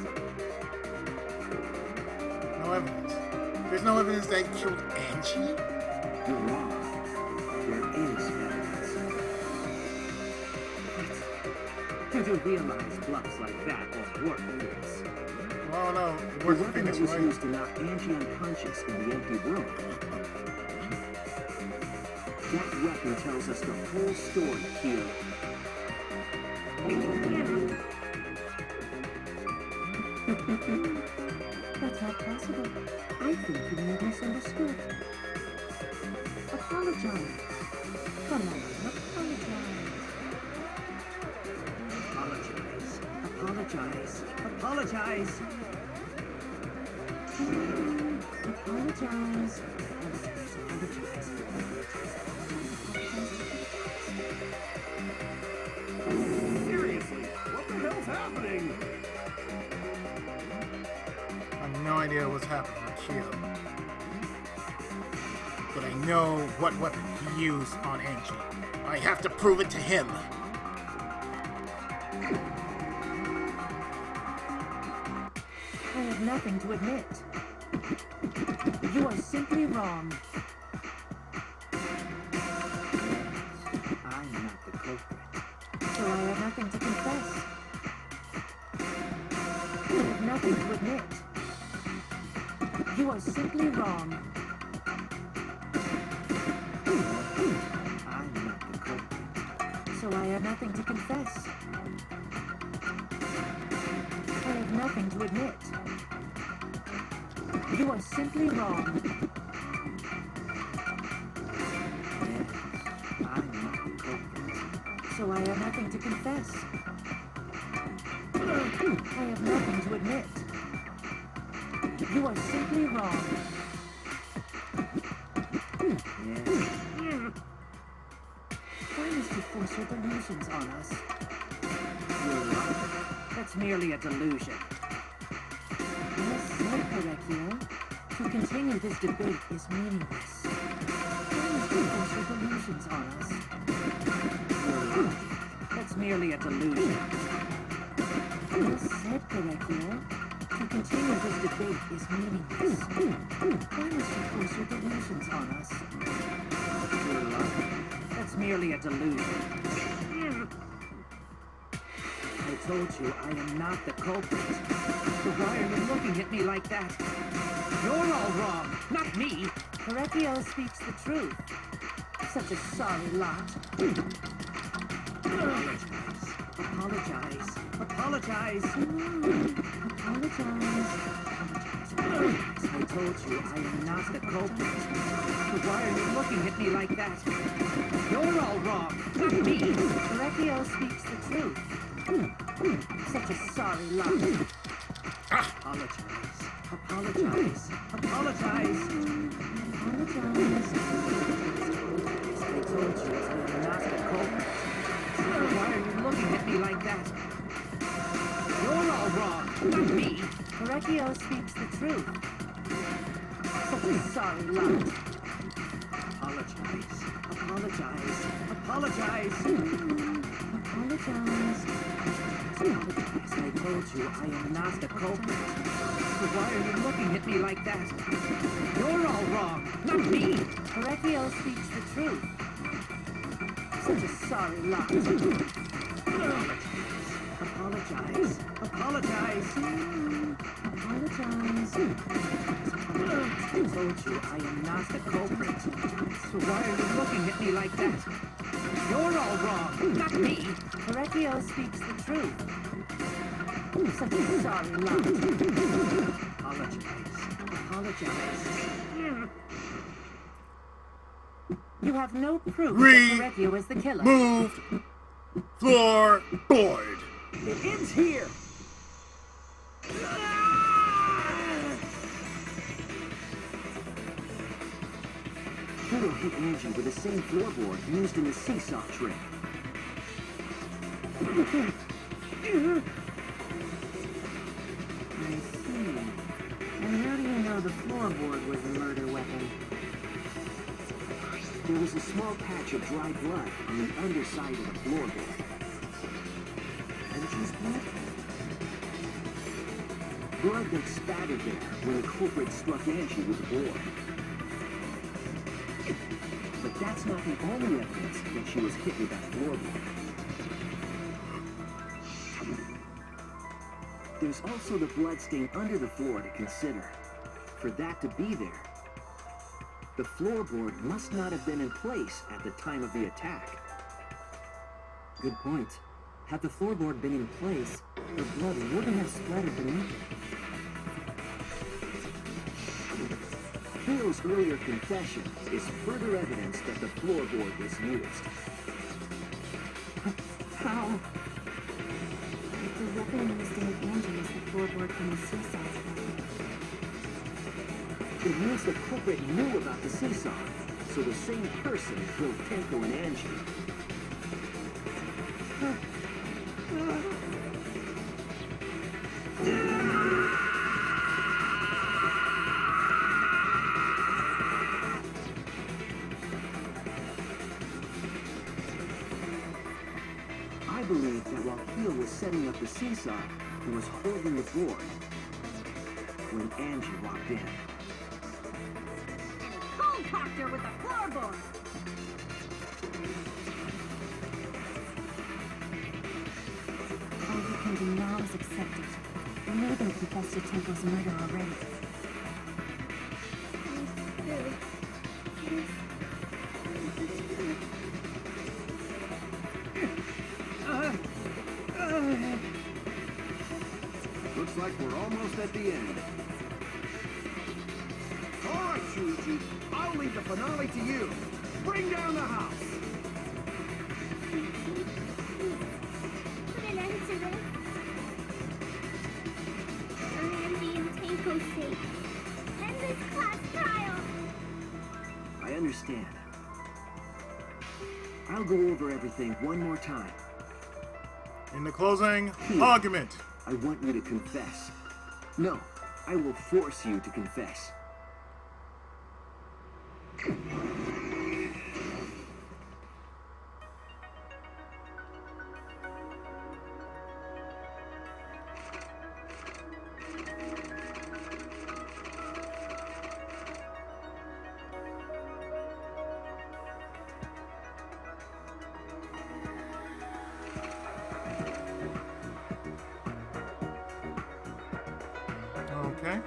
No evidence. There's no evidence that he killed Angie? You're wrong. There is evidence. You do realize bluffs like that won't work, please. Oh no, it The works for weapon Phoenix that was Wright. used to knock Angie unconscious in the empty room. That weapon tells us the whole story here. That's not possible. I think you may have misunderstood. Apologize. Come on, apologize. Apologize. Apologize. Apologize. Apologize. Seriously, what the hell's happening? I have no idea what's happening here. But I know what weapon he used on Angie. I have to prove it to him. I have nothing to admit. You are simply wrong. I'm not the culprit. So I have nothing to confess. I have nothing to admit. You are simply wrong. I'm not the culprit. So I have nothing to confess. I have nothing to admit. You are simply wrong. I'm not the culprit. So I have nothing to confess. I have nothing to admit. You are simply wrong. Yes, Why must you force your delusions on us? you're right. That's merely a delusion. Well said, Correcchio. To continue this debate is meaningless. Why must you force your delusions on us? You're right. That's merely a delusion. Well said, Correcchio. To continue this debate is meaningless. Why must you force your delusions on us? You're right. That's merely a delusion. I told you I am not the culprit. So why are you looking at me like that? You're all wrong, not me. Correcchio speaks the truth. Such a sorry lot. Apologize. Apologize. Apologize. Apologize. I told you I am not the culprit. So why are you looking at me like that? You're all wrong, not me. Correcchio speaks the truth. Such a sorry lot. Apologize. Apologize. Apologize. Apologize. I told you I am not the culprit. So why are you looking at me like that? You're all wrong, not me. Correcchio speaks the truth. Such a sorry lot. Apologize. Apologize. Apologize. Apologize. I told you I am not the culprit. So why are you looking at me like that? You're all wrong, not me. Correcchio speaks the truth. Such a sorry lot. Apologize. Apologize. Apologize. I told you I am not the culprit. So why are you looking at me like that? You're all wrong, not me. Correcchio speaks the truth. Such a sorry lot. Apologize. Apologize. You have no proof Re- that Correcchio is the killer. Moved floorboard. It ends here. Pluto hit Angie with the same floorboard used in the seesaw trick. I see. And how do you know the floorboard was the murder weapon? There was a small patch of dry blood on the underside of the floorboard. Angie's blood? Blood that spattered there when the culprit struck Angie with the board. But that's not the only evidence that she was hit with that floorboard. There's also the blood stain under the floor to consider. For that to be there, the floorboard must not have been in place at the time of the attack. Good point. Had the floorboard been in place, the blood wouldn't have splattered beneath it. Theo's earlier confession is further evidence that the floorboard was used. How? The weapon used to hit Angie is the floorboard from the seesaw trick. It means the culprit knew about the seesaw, so the same person killed Tenko and Angie. I believe that while Keel was setting up the seesaw, he was holding the board when Angie walked in. Cold cocked her with the floorboard. All you can do now is accept it. You know they confessed to Tenko's murder already. Looks like we're almost at the end. All right, Shuichi. I'll leave the finale to you. Bring down the house. Put an end to this. For Angie and Tenko's sake. End this class trial. I understand. I'll go over everything one more time. In the closing argument. I want you to confess. No, I will force you to confess. Okay.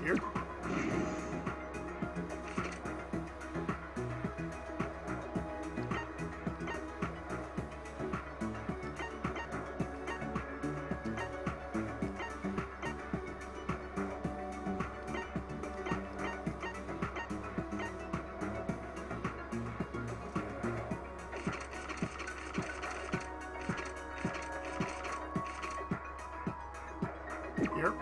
Here. Here.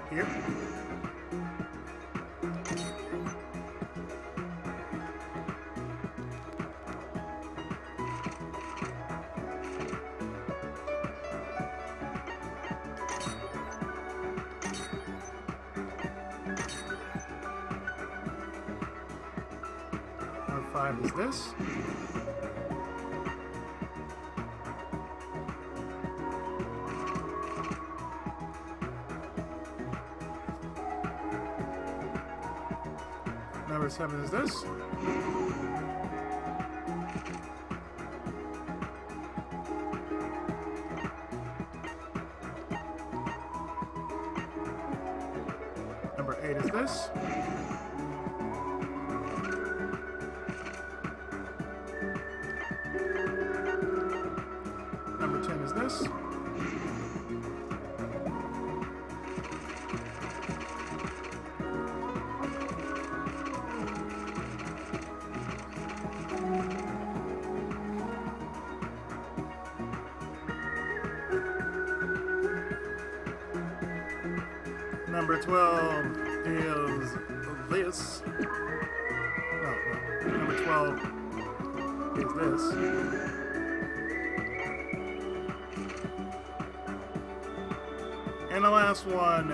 Here. Number 5 is this. Number 7 is this. Number 8 is this. Number 10 is this. Number 12 is this. No. Number 12 is this. And the last one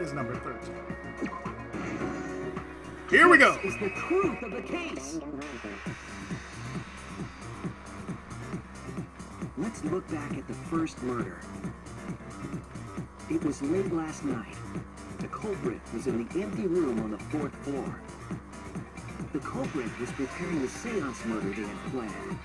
is number 13. Here we go. This is the truth of the case. Let's look back at the first murder. It was late last night. The culprit was in the empty room on the 4th floor. The culprit was preparing the seance murder they had planned.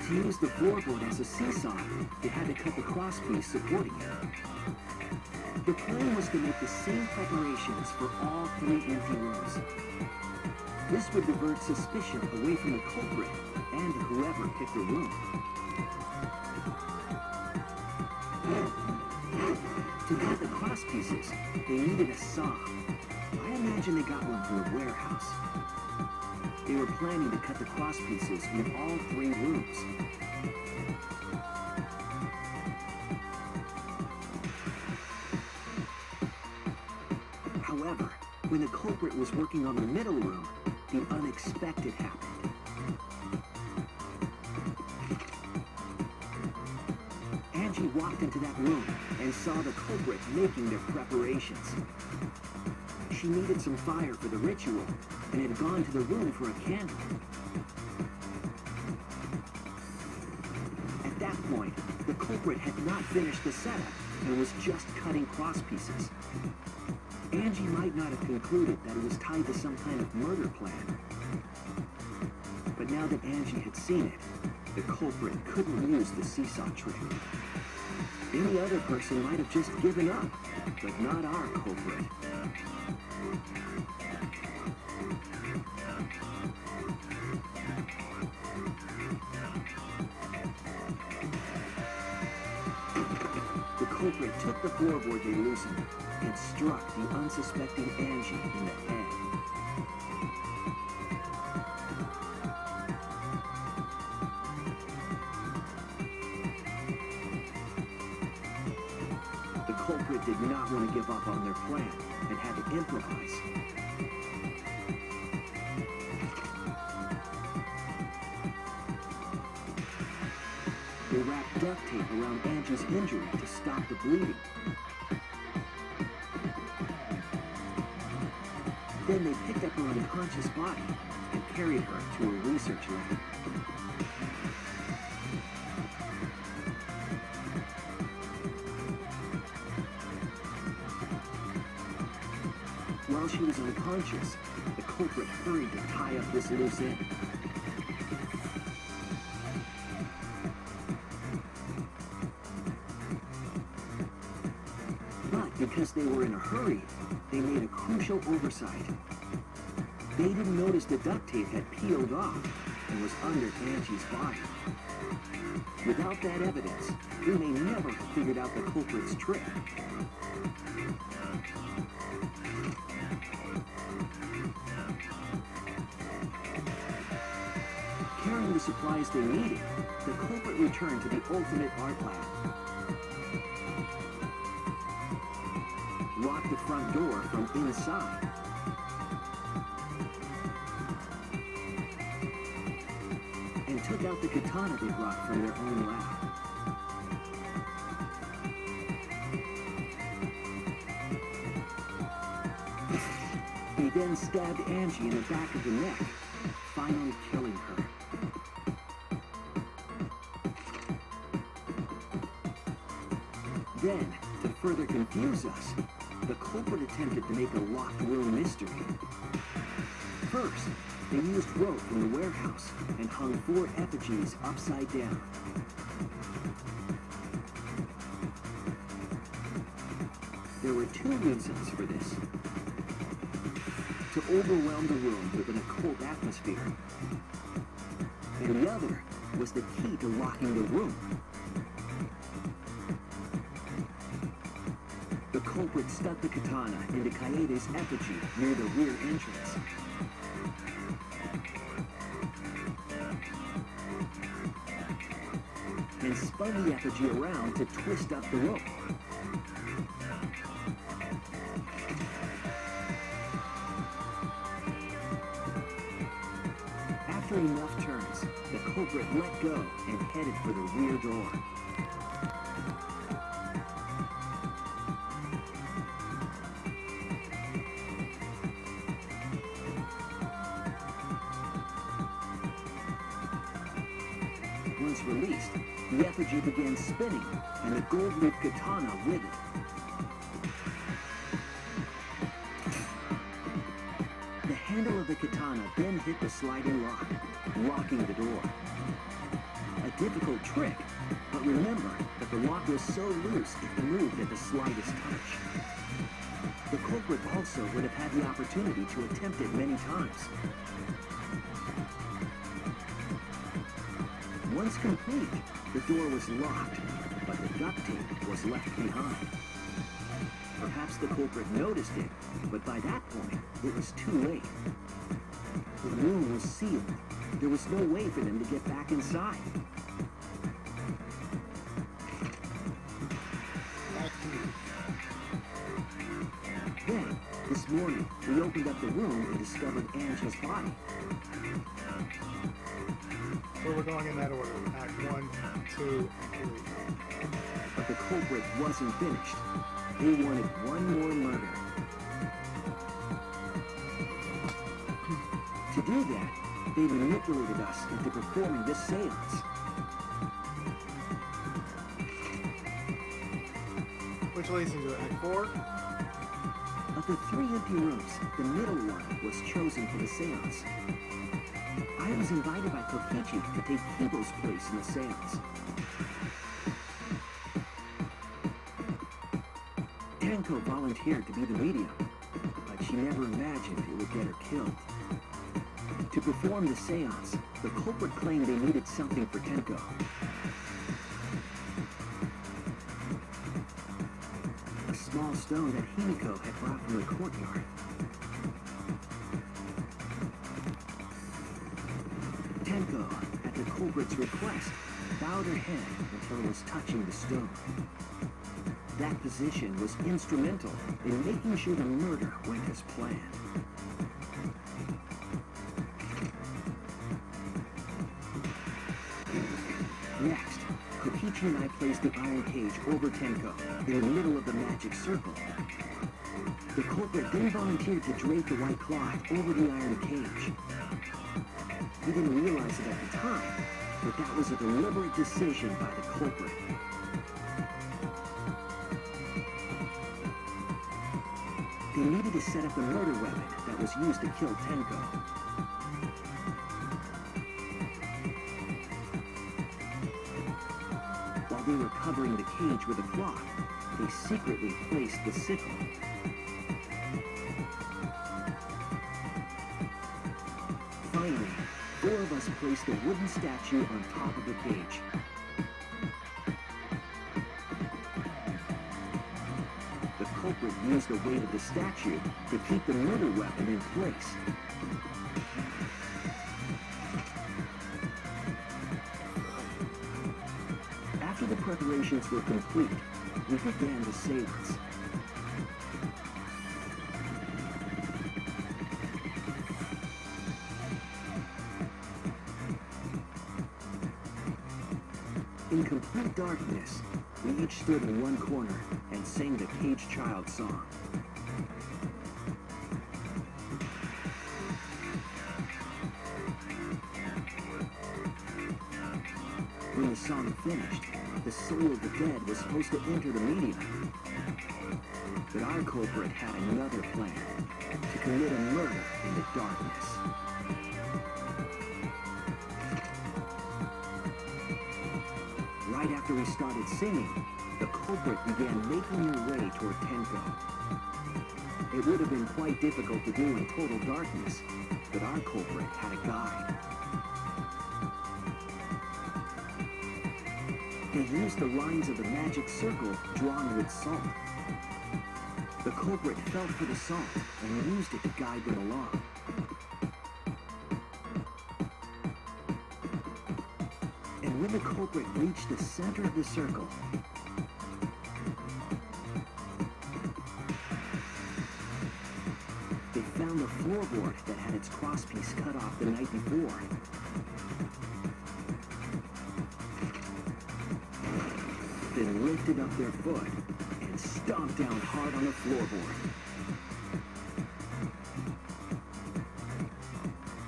To use the floorboard as a seesaw, they had to cut the crosspiece supporting it. The plan was to make the same preparations for all 3 empty rooms. This would divert suspicion away from the culprit and whoever picked the room. To cut the cross pieces, they needed a saw. I imagine they got one from the warehouse. They were planning to cut the cross pieces in all 3 rooms. However, when the culprit was working on the middle room, the unexpected happened. Angie walked into that room and saw the culprit making their preparations. She needed some fire for the ritual and had gone to the room for a candle. At that point, the culprit had not finished the setup and was just cutting cross pieces. Angie might not have concluded that it was tied to some kind of murder plan. But now that Angie had seen it, the culprit couldn't use the seesaw trick. Any other person might have just given up, but not our culprit. The culprit took the floorboard they loosened and struck the unsuspecting Angie in the head. The culprit did not want to give up on their plan and had to improvise. They wrapped duct tape around Angie's injury to stop the bleeding. Then they picked up her unconscious body and carried her to a research lab. While she was unconscious, the culprit hurried to tie up this loose end. But because they were in a hurry, they made a crucial oversight. They didn't notice the duct tape had peeled off and was under Angie's body. Without that evidence, they may never have figured out the culprit's trick. Carrying the supplies they needed, the culprit returned to the ultimate art lab. Locked the front door from inside. And took out the katana they brought from their own lab. They then stabbed Angie in the back of the neck, finally killing her. Then, to further confuse us, the culprit attempted to make a locked room mystery. First, they used rope from the warehouse and hung 4 effigies upside down. There were 2 reasons for this. To overwhelm the room with an occult atmosphere. And the other was the key to locking the room. The culprit stuck the katana into Kaede's effigy near the rear entrance. And spun the effigy around to twist up the rope. After enough turns, the culprit let go and headed for the rear door. Once released, the effigy began spinning, and the gold-leaf katana with it. The handle of the katana then hit the sliding lock, locking the door. A difficult trick, but remember that the lock was so loose it moved at the slightest touch. The culprit also would have had the opportunity to attempt it many times. Once complete, the door was locked, but the duct tape was left behind. Perhaps the culprit noticed it, but by that point, it was too late. The room was sealed. There was no way for them to get back inside. Then, this morning, we opened up the room and discovered Angie's body. So we're going in that order. Act 1, 2, and 3. But the culprit wasn't finished. They wanted one more murder. To do that, they manipulated us into performing this seance. Which leads into Act 4. Of the 3 empty rooms, the middle one was chosen for the seance. I was invited by Kokichi to take Kibo's place in the seance. Tenko volunteered to be the medium, but she never imagined it would get her killed. To perform the seance, the culprit claimed they needed something for Tenko. A small stone that Himiko had brought from the courtyard. Tenko, at the culprit's request, bowed her head until it was touching the stone. That position was instrumental in making sure the murder went as planned. Next, Kokichi and I placed the iron cage over Tenko in the middle of the magic circle. The culprit then volunteered to drape the white cloth over the iron cage. He didn't realize it at the time, but that was a deliberate decision by the culprit. They needed to set up the murder weapon that was used to kill Tenko. While they were covering the cage with a cloth, they secretly placed the sickle. Finally, 4 of us placed a wooden statue on top of the cage. The culprit used the weight of the statue to keep the murder weapon in place. After the preparations were complete, we began the seance. In complete darkness, we each stood in one corner and sang the Cage Child song. When the song finished, the soul of the dead was supposed to enter the medium. But our culprit had another plan, to commit a murder in the darkness. Right after we started singing, the culprit began making her way toward Tenko. It would have been quite difficult to do in total darkness, but our culprit had a guide. They used the lines of the magic circle drawn with salt. The culprit felt for the salt and used it to guide them along. And when the culprit reached the center of the circle, they found the floorboard that had its crosspiece cut off the night before. Then lifted up their foot and stomped down hard on the floorboard.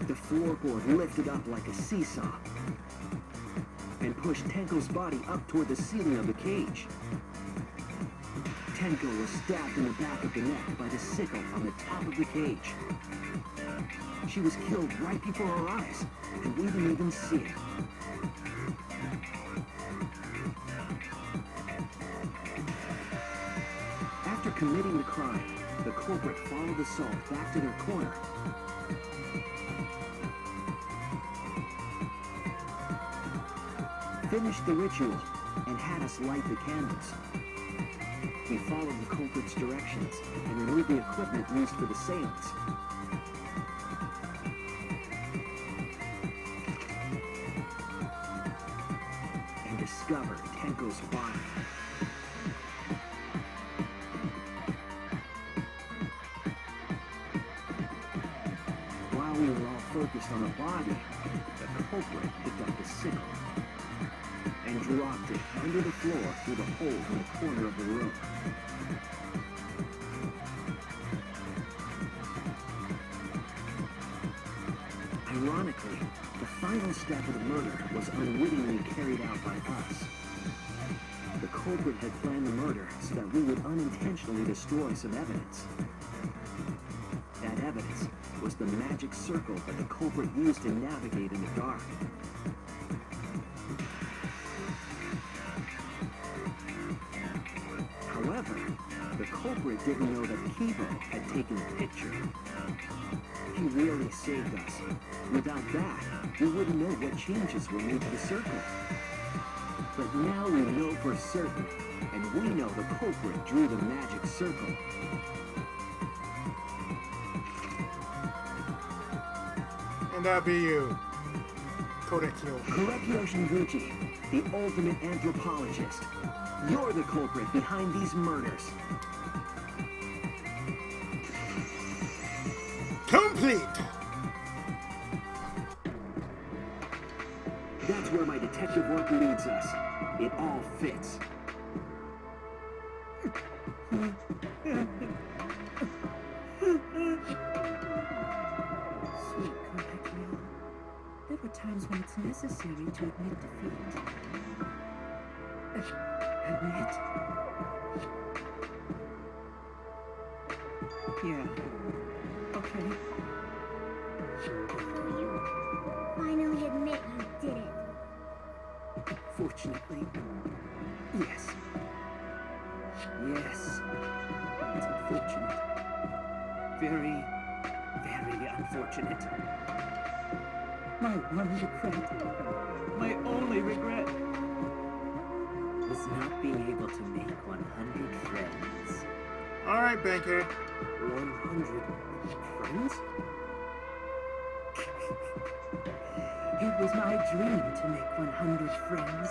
The floorboard lifted up like a seesaw and pushed Tenko's body up toward the ceiling of the cage. Tenko was stabbed in the back of the neck by the sickle on the top of the cage. She was killed right before our eyes, and we didn't even see it. After committing the crime, the culprit followed the salt back to their corner. Finished the ritual and had us light the candles. We followed the culprit's directions and removed the equipment used for the seance. And discovered Tenko's body. While we were all focused on the body, the culprit picked up the sickle and dropped it under the floor through the hole in the corner of the room. Ironically, the final step of the murder was unwittingly carried out by us. The culprit had planned the murder so that we would unintentionally destroy some evidence. That evidence was the magic circle that the culprit used to navigate in the dark. However, the culprit didn't know that Kibo had taken the picture. He really saved us. Without that, we wouldn't know what changes were made to the circle. But now we know for certain, and we know the culprit drew the magic circle. And that be you, Korekyo. Korekyo Shinguchi, the ultimate anthropologist. You're the culprit behind these murders. Complete! That's where my detective work leads us. It all fits. to admit defeat. Admit? Yeah. Okay. Will you finally admit you did it? Fortunately, yes. Yes. It's unfortunate. Very, very unfortunate. My one regret, my only regret, was not being able to make 100 friends. All right, Banker. 100 friends? It was my dream to make 100 friends.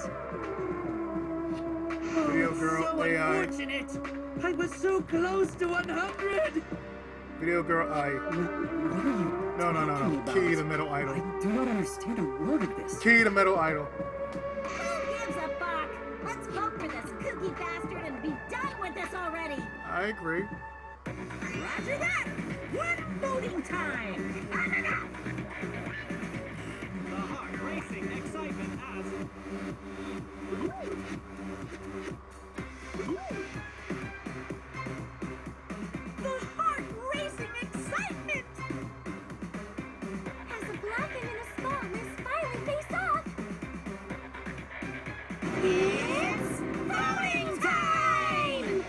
Video girl So AI. unfortunate! I was so close to 100! Video girl I. What are you No. talking about? Key to Metal I Idol. do not understand a word of this. Key to Metal Idol. Who gives a fuck? Let's vote for this kooky bastard and be done with this already. I agree. Roger that! One voting time! The heart racing excitement as... The heart racing excitement! As a blackened and a spotless finally face off. It's voting time!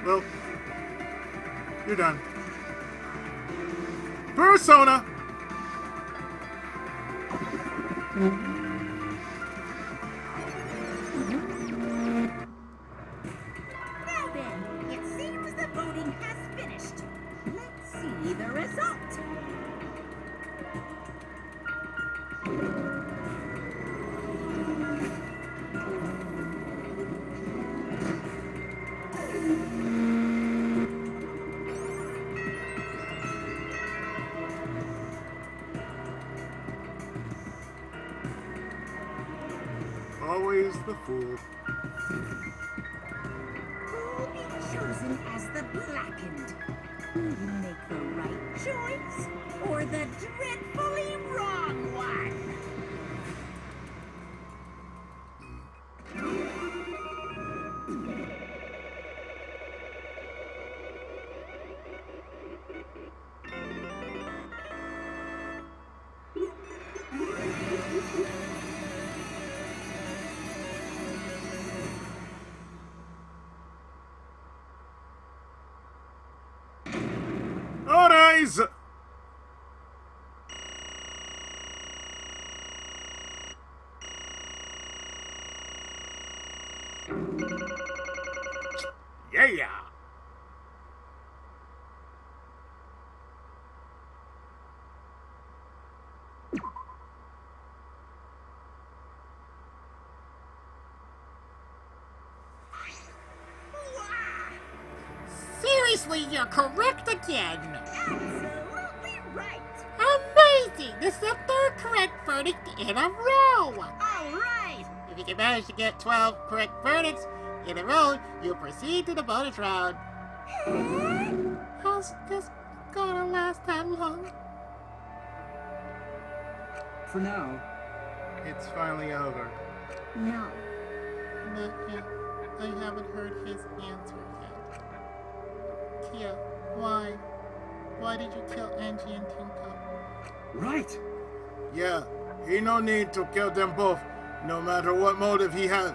Well, you're done. Persona! Now then, it seems the voting has finished. Let's see the result. Always the fool. Who'll be chosen as the blackened? Will you make the right choice or the dreadfully wrong one? Orders! Yeah! Seriously, you're correct again. Absolutely right. Amazing! This is the third correct verdict in a row. All right. If you can manage to get 12 correct verdicts in a row, you'll proceed to the bonus round. How's this gonna last that long? For now, It's finally over. No. Not yet. I haven't heard his answer yet. Tia, why? Why did you kill Angie and Tinko? right. Yeah, he no need to kill them both, no matter what motive he had.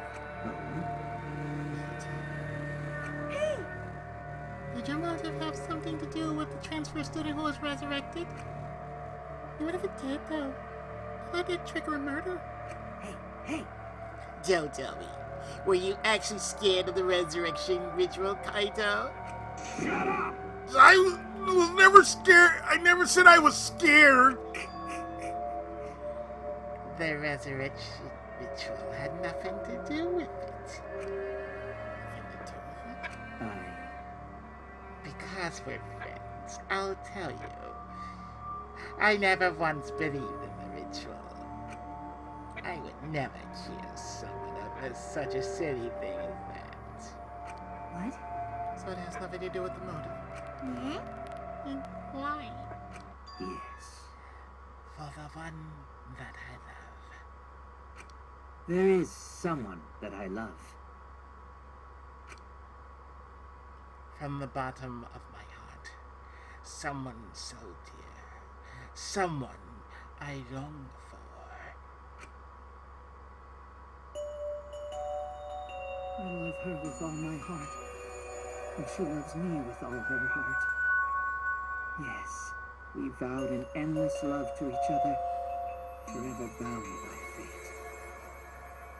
Hey! Did your motive have something to do with the transfer student who was resurrected? What if it did, though? That did trigger a murder? Hey, Don't tell me. Were you actually scared of the resurrection ritual, Kaito? I was never scared. I never said I was scared. The resurrection ritual had nothing to do with it. Nothing to do with it? I... Because we're friends, I'll tell you. I never once believed in the ritual. never kill someone over such a silly thing as that. What? So it has nothing to do with the motive. Yeah? And why? Yes. For the one that I love. There is someone that I love. From the bottom of my heart. Someone so dear. Someone I long for. I love her with all my heart. And she loves me with all her heart. Yes, we vowed an endless love to each other, forever bound by fate.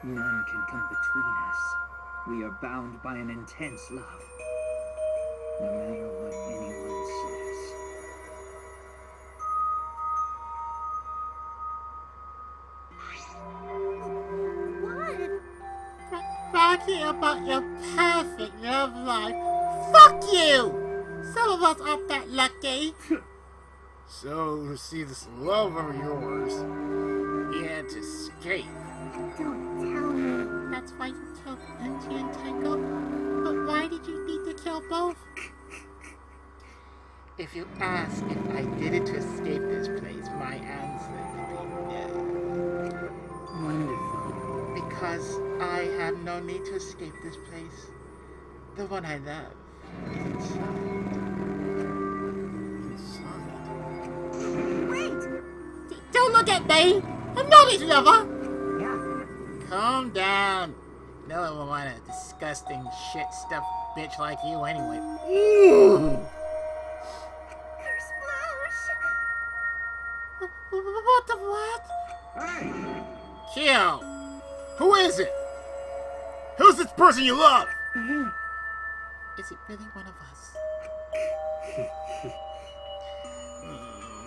None can come between us. We are bound by an intense love. No matter what anyone says. What? Talking about your perfect love life. Fuck you! Some of us aren't that lucky. So, to see this love of yours, you had to escape. Don't tell me. That's why you killed Angie and Tango. But why did you need to kill both? If you ask if I did it to escape this place, my answer would be no. Wonderful. Because I have no need to escape this place. The one I love is inside. Inside. Wait! Don't look at me! I'm not his lover! Yeah. Calm down. No one will want a disgusting shit-stuffed bitch like you anyway. Ooh. What the what? Hey! Kill! Who is it? Who's this person you love? Is it really one of us?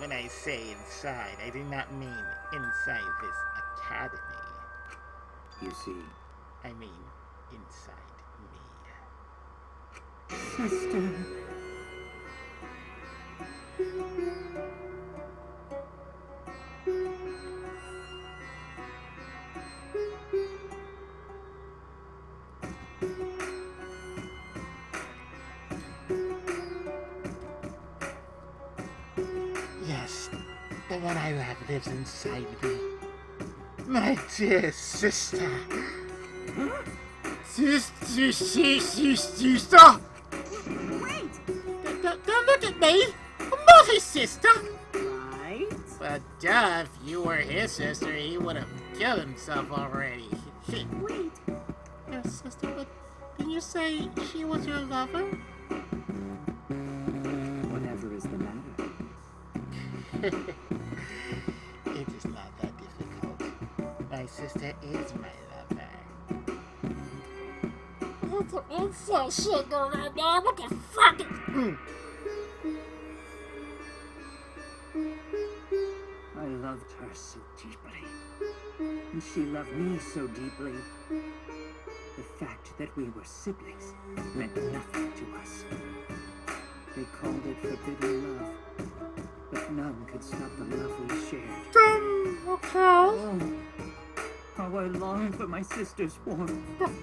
When I say inside, I do not mean inside this academy. You see, I mean inside me. Sister. Yes, the one I love lives inside me. My dear sister. Sister! Wait! Don't look at me! I'm not his sister! Right? But duh, if you were his sister, he would have killed himself already. Wait! Your sister, but didn't you say she was your lover? whatever is the matter. It is not that difficult. My sister is my lover. That's some inside shit going on there. What the fuck? I loved her so deeply. And she loved me so deeply. The fact that we were siblings meant nothing to us. They called it forbidden love. But none could stop the love we shared. Okay. Oh, how I longed for my sister's warmth.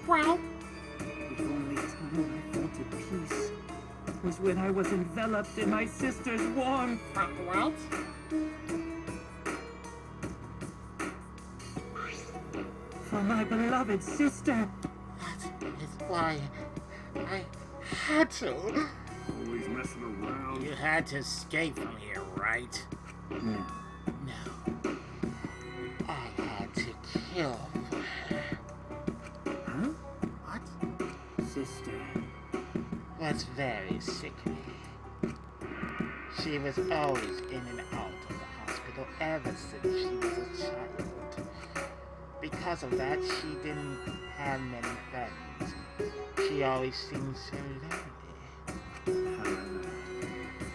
Well, The only time I felt at peace was when I was enveloped in my sister's warmth. what? For my beloved sister. That is why I had to. Always messing around. You had to escape from here, right? No. No. I had to kill her. Huh? What? Sister. Was very sickly. She was always in and out of the hospital ever since she was a child. Because of that, she didn't have many friends. She always seemed so lonely.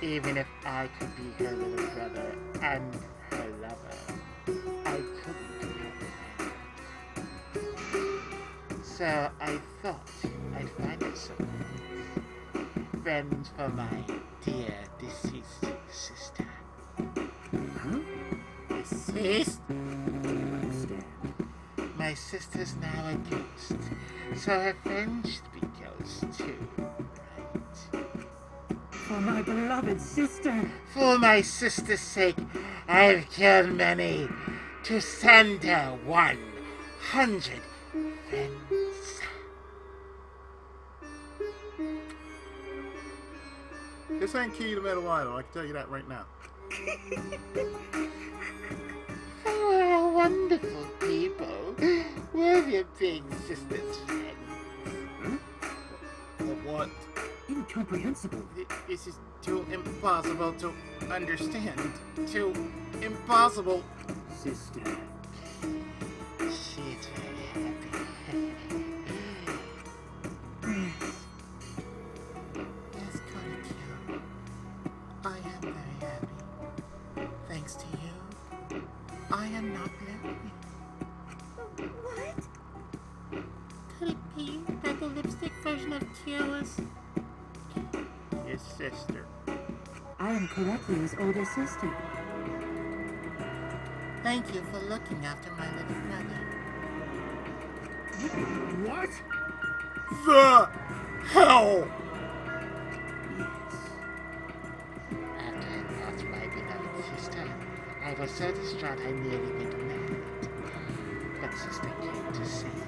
Even if I could be her little brother and her lover, I couldn't help her. So I thought I'd find her someone. Friends for my dear deceased sister. Huh? Deceased? I don't understand. my sister's now a ghost, so her friend should be ghosts too, right? For my beloved sister. For my sister's sake, I've killed many to send her 100 friends. This ain't key to Metal Idol, I can tell you that right now. Oh, we're wonderful people. We're your big sister's friends. What? Incomprehensible. This is too impossible to understand. Too impossible. Sister. She's very happy. Yes, Comicame. I am very happy. Thanks to you, I am not lonely. What? Could it be that the lipstick version of Q was Your sister. I am Corepia's older sister. Thank you for looking after my little brother. What? The hell? After I lost my beloved sister, I was so distraught I nearly went mad. But sister came to save me.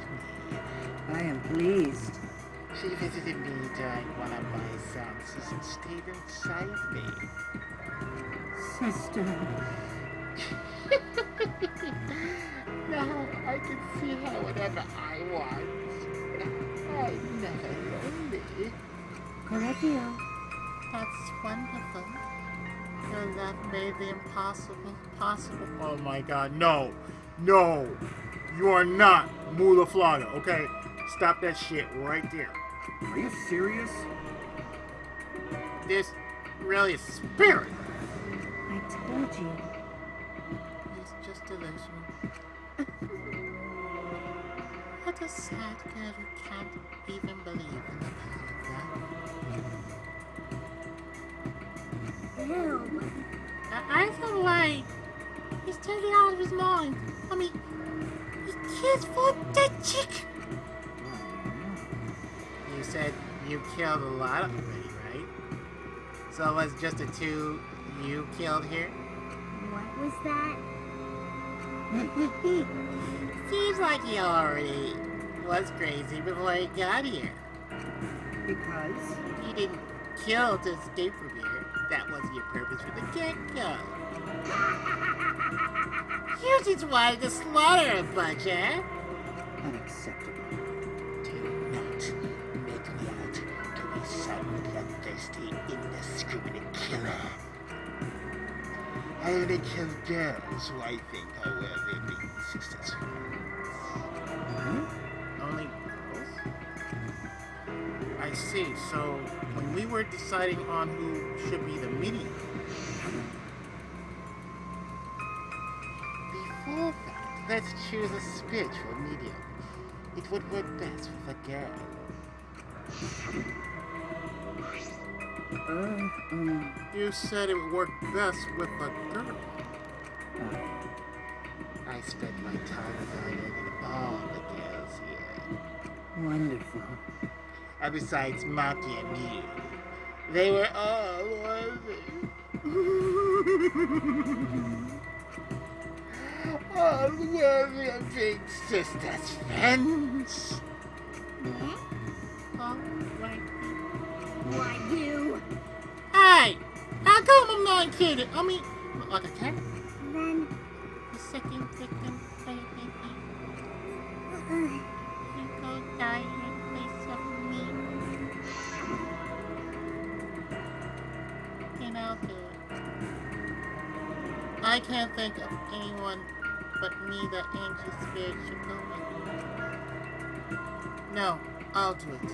I am pleased. She visited me during one of my seances and stayed inside me. Sister. Now I can see her whenever I want. I'm never lonely. Corepia. That's wonderful. Your love made the impossible possible. Oh my god, no. No. You are not Mula Flogger, okay? Stop that shit right there. Are you serious? There's really a spirit. I told you. He's just delusional. What a sad girl who can't even believe in the power of love. Ew. I feel like he's totally out of his mind. I mean, he kills for that chick. You said you killed a lot already, right? So it was just the 2 you killed here? What was that? Seems like he already was crazy before he got here. Because He didn't kill to escape from here. That wasn't your purpose from the get-go. You just wanted to slaughter a bunch, eh? unacceptable. Do not make me out to be some bloodthirsty, indiscriminate killer. I only kill girls who I think are worthy of being sisters' friends. Only girls? I see. So when we were deciding on who should be the medium, Before that, let's choose a spiritual medium. It would work best with a girl. you said it would work best with a girl. I spent my time evaluating all the girls here. Wonderful. And besides Maki and Mew, they were all worthy. All worthy of being sisters' friends. All right. Why you? Hey! How come I'm not included? I mean, like a cat? Then, The second victim, baby. You go die in place of me. And I'll do it. I can't think of anyone but me that Angie's spirit should go with. No, I'll do it.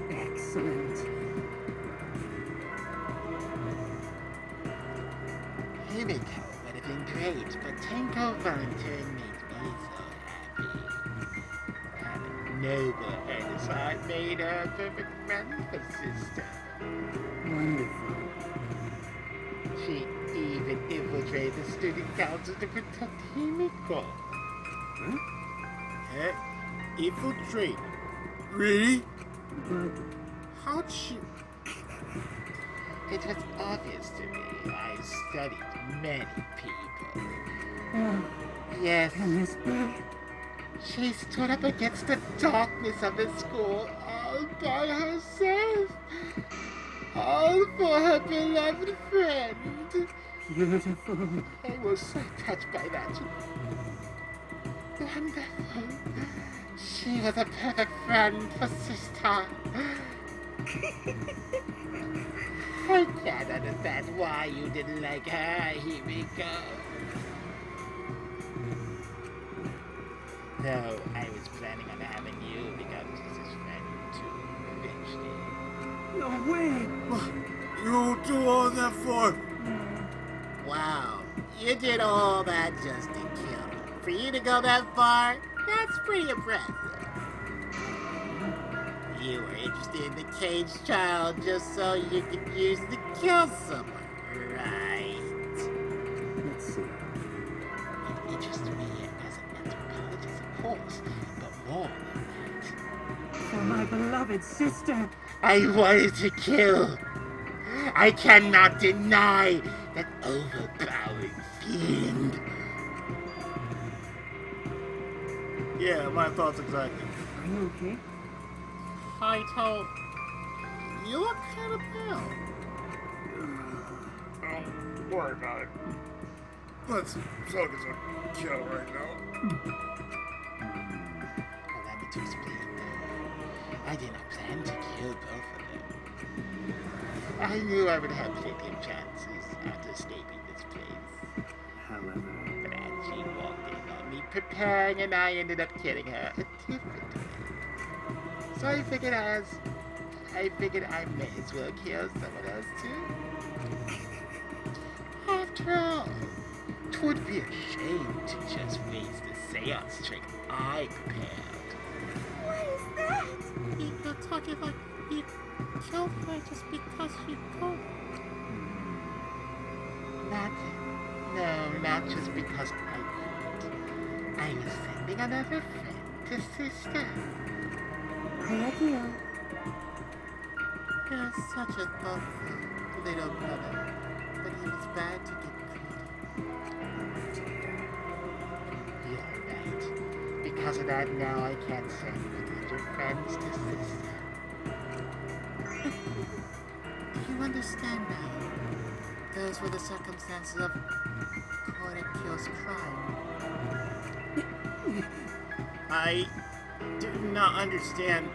Excellent. Himiko would have been great, but Tenko volunteering made me so happy. And noble Ernest heart made her a perfect friend for sister. Wonderful. She even even infiltrated the student council to protect Himiko. Huh? Infiltrate? Really? But How'd she... It was obvious to me. I studied many people. Oh, Yes, can this be? she stood up against the darkness of the school all by herself. All for her beloved friend. Beautiful. I was so touched by that. Wonderful. She was a perfect friend for sister. I can't understand why you didn't like her, Himiko. No, I was planning on having you become his friend too, eventually. no way! You do all that for... Wow, you did all that just to kill her. For you to go that far, that's pretty impressive. You were interested in the caged child just so you could use it to kill someone, right? Let's see. It interests me as an anthropologist, of course, but more than that. For my beloved sister. I wanted to kill. I cannot deny that overpowering feeling. Yeah, my thoughts exactly. Are you okay? Kaito, You look kind of pale. Don't worry about it. Let's focus on kill right now. allow me to explain though. I did not plan to kill both of them. I knew I would have plenty of chances after escaping this place. However, But Angie walked in on me preparing and I ended up killing her a different way. So I figured I may as well kill someone else too. After all, 'twould be a shame to just waste the seance trick I prepared. What is that? You're talking like you killed her just because you could. Not just because I could. I was sending another friend to sister. Thank you. You're such a thoughtful little brother, but he was bad to get greedy. You're right. Because of that, now I can't send potential friends to sister. Do you understand now? Those were the circumstances of Korekyo's crime. I do not understand.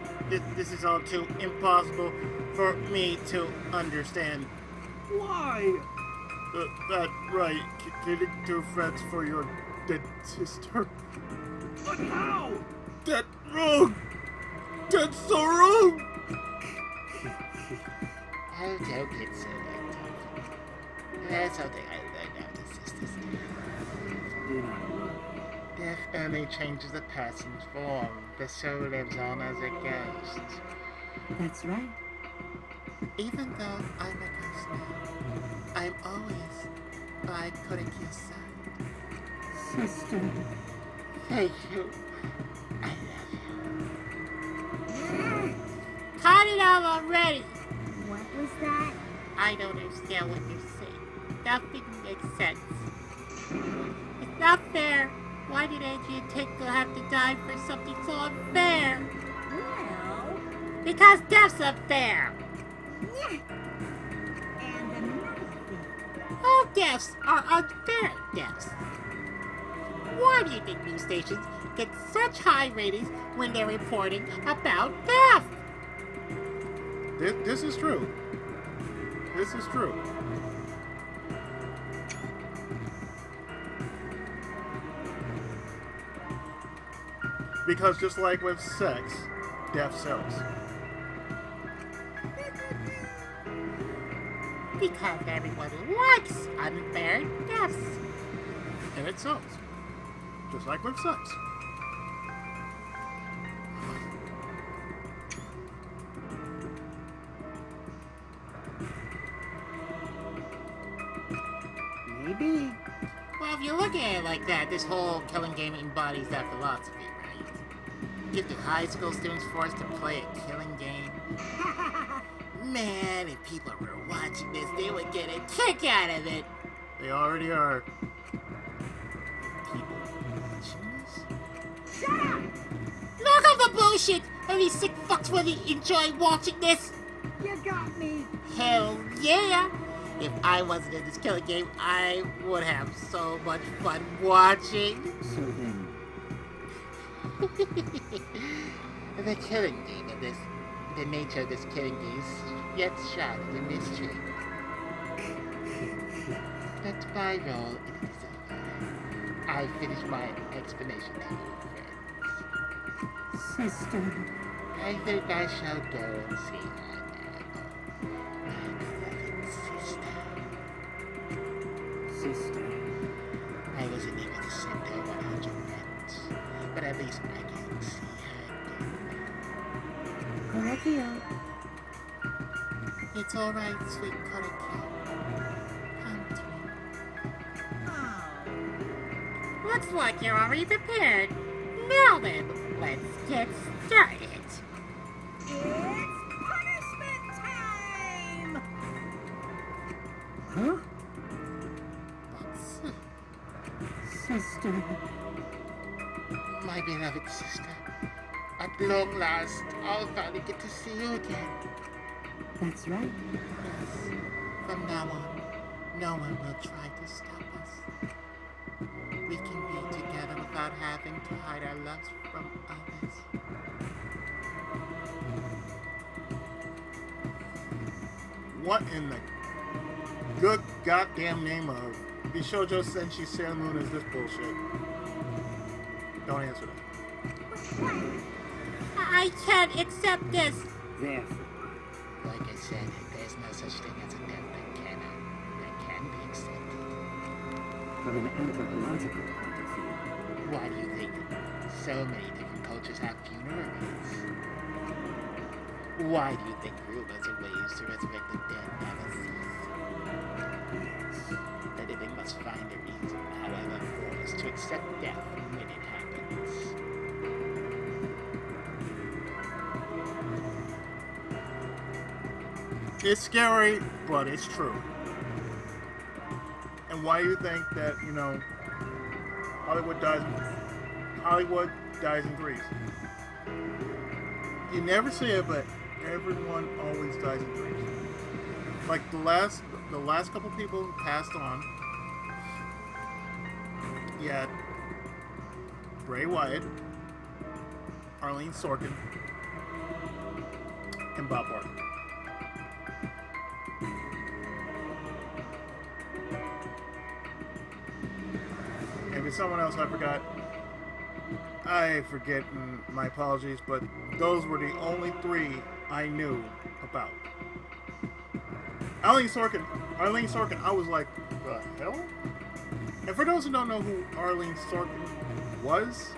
This is all too impossible for me to understand. why? That right, killing two friends for your dead sister. But how? That's wrong! That's so wrong! Oh, don't get so worked up. That's something I learned after sister's death. Do not worry. Death only changes a person's form. The soul lives on as a ghost. That's right. Even though I'm a ghost now, I'm always by Korekyo's side. Sister. Thank you. I love you. Cut it out already! What was that? I don't understand what you're saying. Nothing makes sense. It's not fair. Why did Angie and Tenko have to die for something so unfair? Well, Because death's unfair! and another thing. All deaths are unfair deaths. Why do you think news stations get such high ratings when they're reporting about death? This is true. This is true. Because just like with sex, death sells. Because everyone likes unfair deaths. And it sells. Just like with sex. Maybe. Well, if you look at it like that, this whole killing game embodies that philosophy, right? If the high school students forced to play a killing game, man, if people were watching this, they would get a kick out of it. They already are. People watching this? Shut up! Knock off the bullshit! And these sick fucks really enjoy watching this? You got me. Hell yeah! If I wasn't in this killing game, I would have so much fun watching. So then, The killing game of this, the nature of this killing game is yet shrouded in mystery. But my role it is over. I finished my explanation to you, friends. Sister. I think I shall go and see her now. My beloved sister. sister, I wasn't able to send her 100 friends, but at least I can see her again. Correcchio. It's alright, sweet Coricchio. Come to me. Oh. Looks like you're already prepared. Now then, let's get started. It's punishment time! huh? Sister. My beloved sister, at long last, I'll finally get to see you again. That's right. Yes, from now on, no one will try to stop us. We can be together without having to hide our loves from others. What in the good goddamn name of Bishojo Senshi Sailor Moon is this bullshit? Don't answer that. I can't accept this. Therefore, Like I said, there's no such thing as a death that can be accepted. from an anthropological point of view, Why do you think so many different cultures have funeral rites? Why do you think rulers are ways to resurrect the dead never cease? The living must find a reason, however forced, to accept death when it happens. It's scary, but it's true. And why do you think that, Hollywood dies in threes? You never see it, but everyone always dies in threes. Like the last couple people who passed on, you had Bray Wyatt, Arlene Sorkin, and Bob Barker. If it's someone else I forgot, I forget, and my apologies, but those were the only three I knew about. Arlene Sorkin, I was like, the hell? And for those who don't know who Arlene Sorkin was,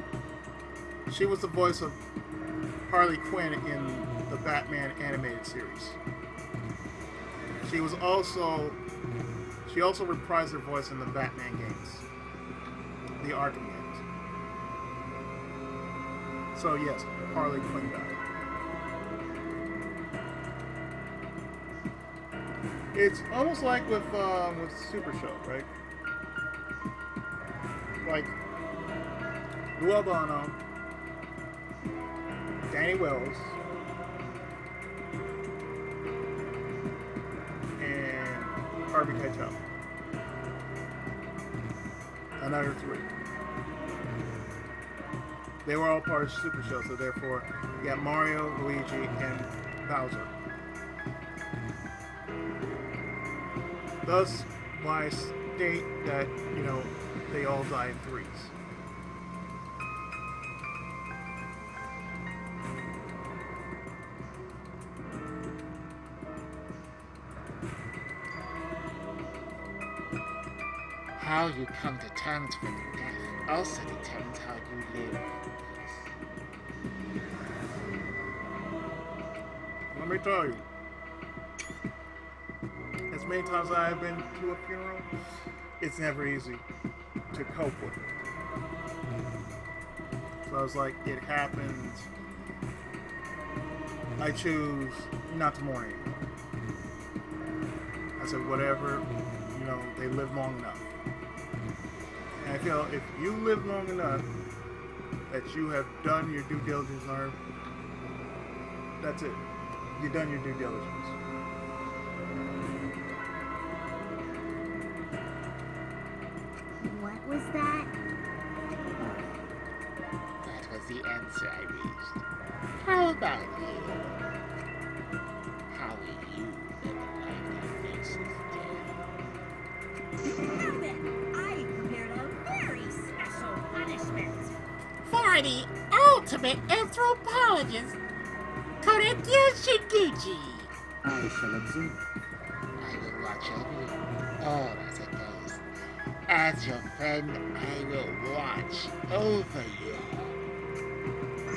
she was the voice of Harley Quinn in the Batman animated series. She also reprised her voice in the Batman games, the Arkham games. So yes, Harley Quinn died. It's almost like with Super Show, right? Like Lou Albano, Danny Wells, and Harvey Keitel. Another three. They were all part of Super Show, so therefore you got Mario, Luigi, and Bowser. Thus, why I state that, they all die in threes. How you come to terms with death also determines how you live. Let me tell you, as many times I have been to a funeral, it's never easy to cope with it. So I was like, it happened. I choose not to mourn anymore. I said, whatever, they live long enough. And I feel if you live long enough that you have done your due diligence on her, that's it. You've done your due diligence. What was that? That was the answer I reached. How about you? How will you make life that faces death? Now then, I prepared a very special punishment. For the ultimate anthropologist, Comicame. I shall observe. I will watch over you, all as it goes. As your friend, I will watch over you.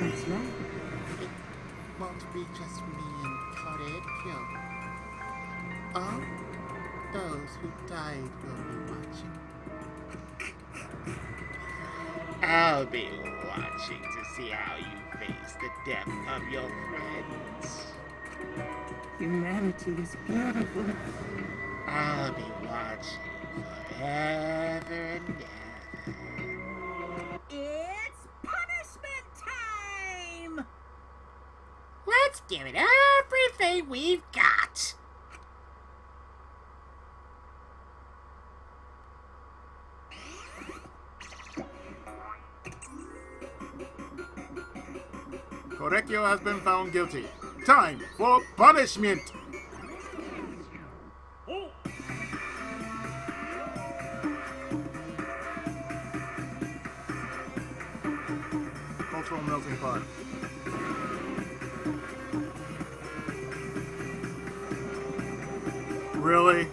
That's right. It won't be just me and Comicame. All those who died will be watching. I'll be watching to see how you face the death of your friends. Humanity is beautiful. I'll be watching forever and ever. It's punishment time! Let's give it everything we've got. Korekyo has been found guilty. Time for punishment! Cultural melting pot. Really?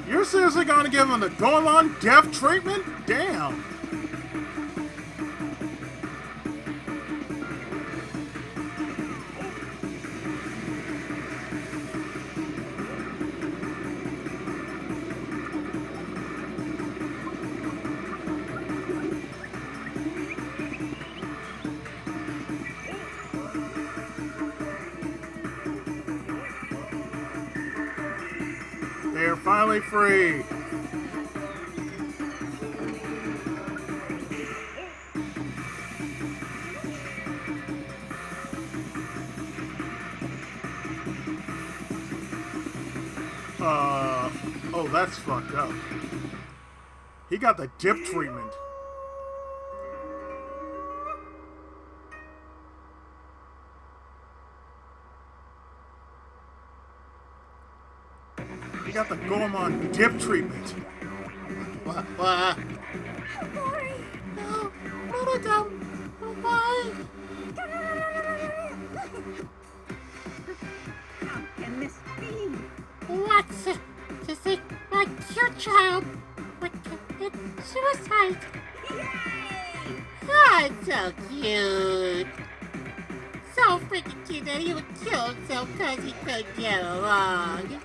You're seriously gonna give him the Goemon death treatment? Damn! They're finally free. Oh, that's fucked up. He got the dip treatment. He got the Goemon dip treatment. What? Boy! No, Monodam, why? How can this be? What's it? To think my cute child would commit suicide? Yay! Oh, it's so cute. So freaking cute that he would kill himself because he couldn't get along.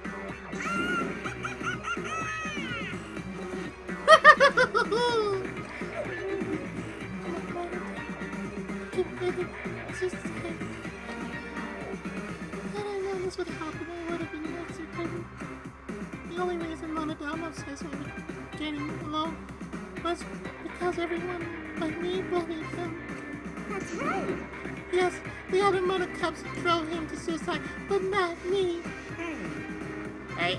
Had I known this would happen, I would have been less certain. The only reason Monodam obsessed with getting along was because everyone but me bullied him. That's right! Yes, the other Monocubs drove him to suicide, but not me. Hey,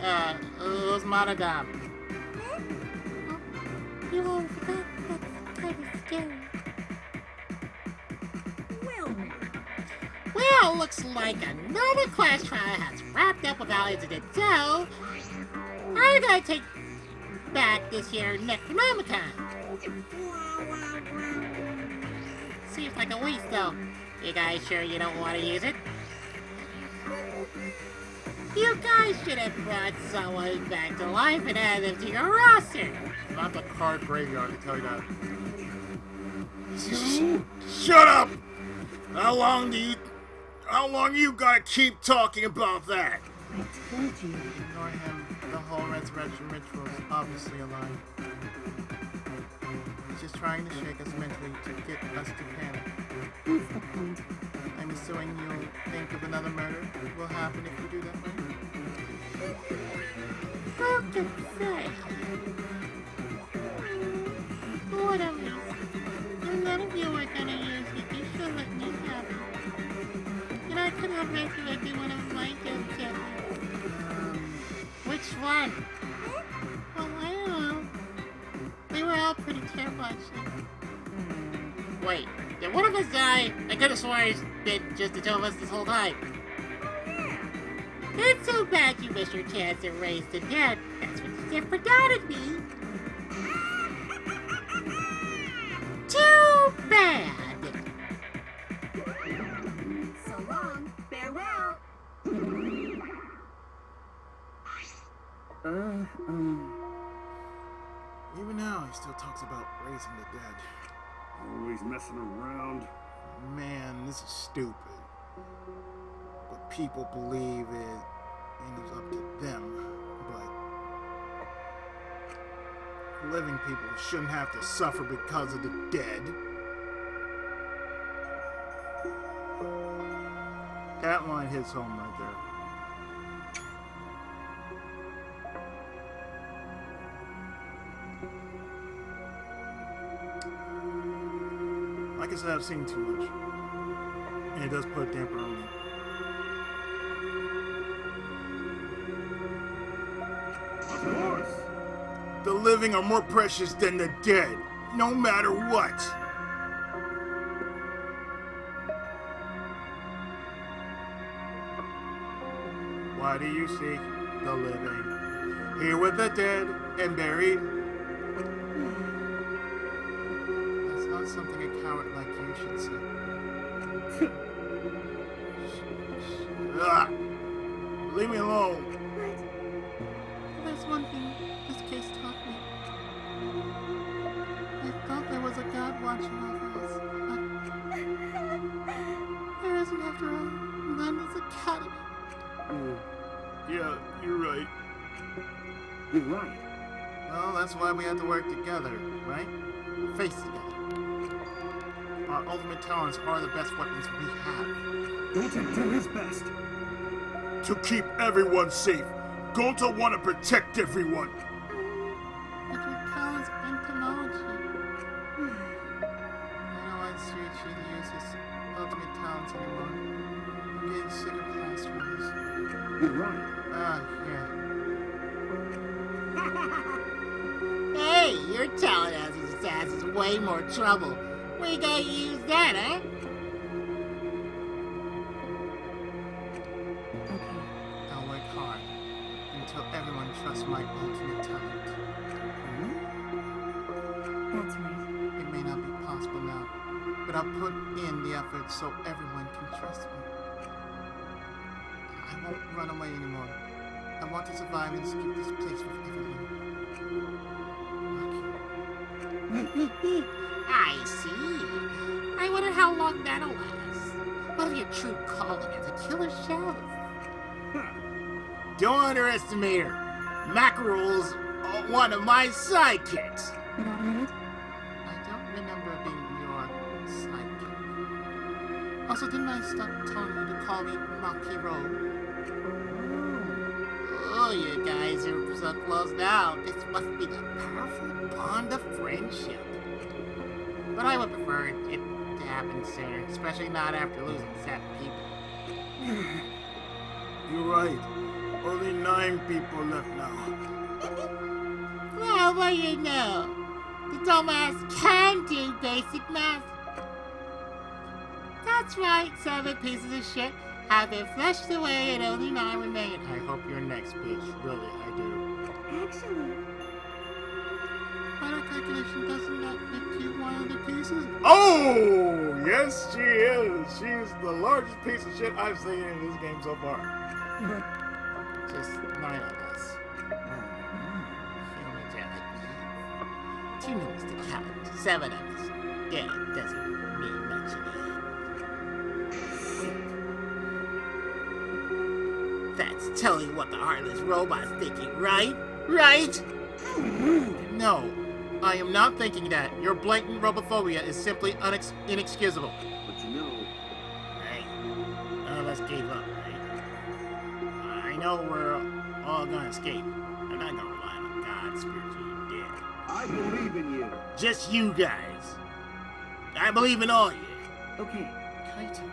who's Monodam? You all forgot? That's kind of scary. Well, looks like another class trial has wrapped up without incident, so I'm gonna take back this here Necronomicon. Seems like a waste, though. You guys sure you don't want to use it? You guys should have brought someone back to life and added them to your roster. Not the card graveyard, I tell you that. Shut up! How long you gotta keep talking about that? I told you. Ignore him. The whole resurrection ritual is obviously a lie. He's just trying to shake us mentally to get us to panic. What's the point? I'm assuming you'll think of another murder will happen if you do that, right? Who can say? Whatever. If none of you are gonna use it, you should let me have it. And I could have resurrected one of my guilt checkers. Which one? Well, I don't know. They were all pretty terrible, actually. Wait, did one of us die? I could have sworn it's been just the two of us this whole time. It's so bad you missed your chance to raise the dead. That's what you said for doubted me. Too bad. So long. Farewell. Even now, he still talks about raising the dead. Always messing around. Man, this is stupid. But people believe it, and it's up to them. But living people shouldn't have to suffer because of the dead. That line hits home right there. Like I said, I've seen too much. And it does put a damper on me. Of course. The living are more precious than the dead, no matter what. Why do you seek the living? Here with the dead and buried. That's not something a coward like you should say. Ah, leave me alone. There's one thing this case taught me. I thought there was a God watching over us, but there isn't after all. London's Academy. Yeah, you're right. You're right. Well, that's why we have to work together, right? Face together. Our ultimate talents are the best weapons we have. Dalton do his best. To keep everyone safe, Gonta want to protect everyone. But your talent's entomology. I don't want Suichi to use his ultimate talents anymore. I'm getting sick of past rules. You're right. Yeah. Hey, your talent as his ass is way more trouble. We gotta use that, huh? Okay. I'll work hard until everyone trusts my ultimate talent. That's right. It may not be possible now, but I'll put in the effort so everyone can trust me. I won't run away anymore. I want to survive and keep this place with everyone. I see. I wonder how long that'll last. What if your true calling is a killer shell? Don't underestimate her. Mackerel's one of my sidekicks. Not a minute? I don't remember being your sidekick. Also, didn't I stop telling you to call me Makiro? Oh, you guys are so close now. This must be the powerful bond of friendship. But I would prefer it to happen sooner, especially not after losing 7 people. You're right. Only 9 people left now. Well, what do you know? The dumbass can do basic math. That's right, 7 pieces of shit have been flushed away and only 9 remain. I hope you're next, bitch. Really, I do. Actually, By our calculation, doesn't that make you one of the pieces? Oh, yes, she is. She's the largest piece of shit I've seen in this game so far. But... Just 9 of us. Human jelly. Too numerous to count. 7 of us. Yeah, it doesn't mean much in the end. That's totally what the heartless robot's thinking, right? Right? How rude! No, I am not thinking that. Your blatant robophobia is simply inexcusable. But you know, Hey, none of us gave up, right? I know we're all gonna escape. I'm not gonna rely on God, spiritually dead. I believe in you. Just you guys. I believe in all you. Okay. Kaito.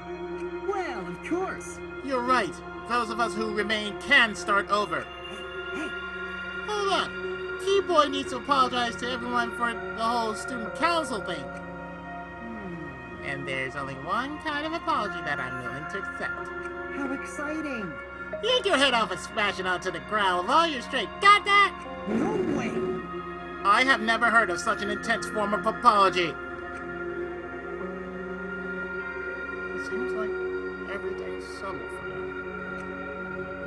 Well, of course. You're right. Those of us who remain can start over. Hey, Hold on. Keyboy needs to apologize to everyone for the whole student council thing. And there's only one kind of apology that I'm willing to accept. how exciting! Yank your head off and smash it onto the ground with all your strength. Got that? No way! I have never heard of such an intense form of apology. It seems like everything's subtle for now.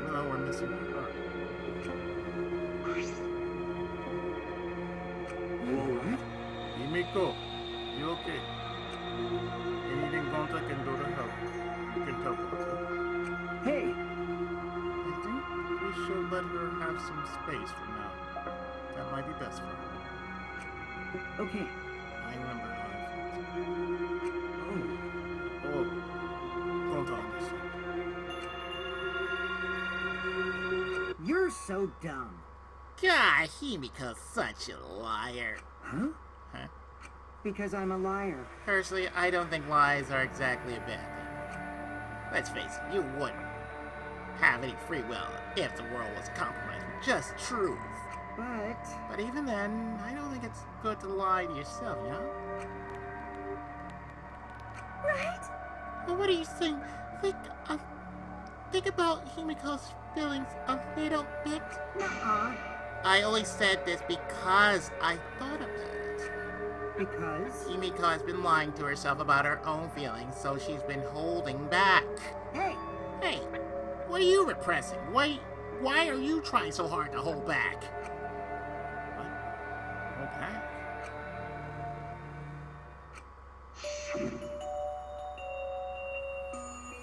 Even though we're missing a part. You alright? Himiko, you okay? Anything Gonta can do to help, you can tell Gonta. Hey, I think we should let her have some space for now. That might be best for her. okay. I remember how I felt. Oh, Gonta understood. You're so dumb. God, Himiko's such a liar. Huh? Huh? Because I'm a liar. Personally, I don't think lies are exactly a bad thing. Let's face it, you wouldn't have any free will if the world was compromised with just truth. But even then, I don't think it's good to lie to yourself, you know? Right? Well, what do you think? Think about Himiko's feelings a little bit. Nuh-uh. I only said this because I thought about it. Because? Himiko has been lying to herself about her own feelings, so she's been holding back. Hey, Hey, what are you repressing? Why are you trying so hard to hold back? What? Hold back?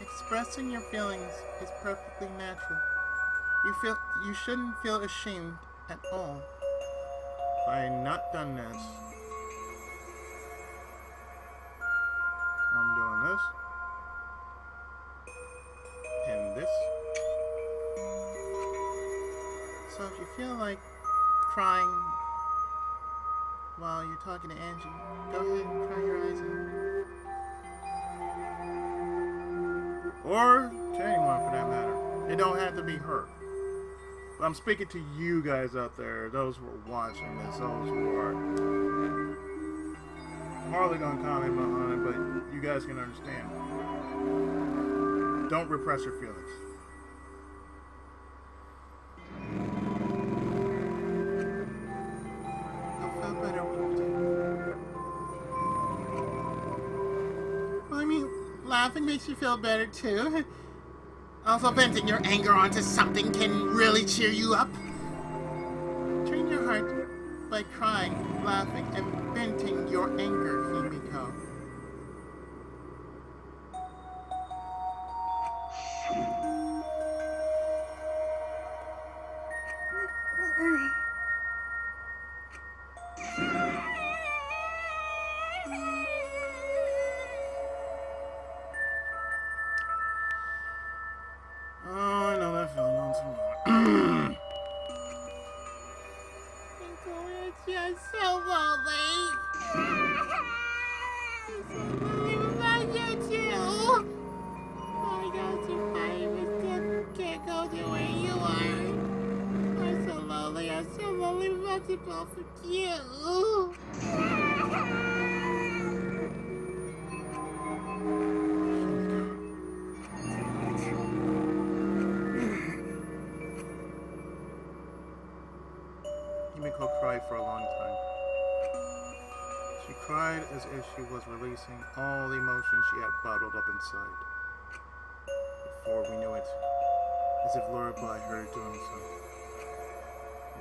Expressing your feelings is perfectly natural. You shouldn't feel ashamed at all. If I had not done this, I'm doing this. And this. So if you feel like crying while you're talking to Angie, go ahead and cry your eyes out. Or to anyone for that matter. It don't have to be her. But I'm speaking to you guys out there, those who are watching this, those who are hardly gonna comment on it, but you guys can understand. Don't repress your feelings. I felt better when you did. Well, I mean, laughing makes you feel better too. Also, venting your anger onto something can really cheer you up. Train your heart by crying, laughing, and venting your anger, Himiko. Oh, I know that feeling on tomorrow. It's just so lonely. It's so lonely without you too. I got you fine, but can't go to where you are. I'm so lonely without you both of you. Himiko cried for a long time. She cried as if she was releasing all the emotions she had bottled up inside. Before we knew it, As if Lorelei heard doing so,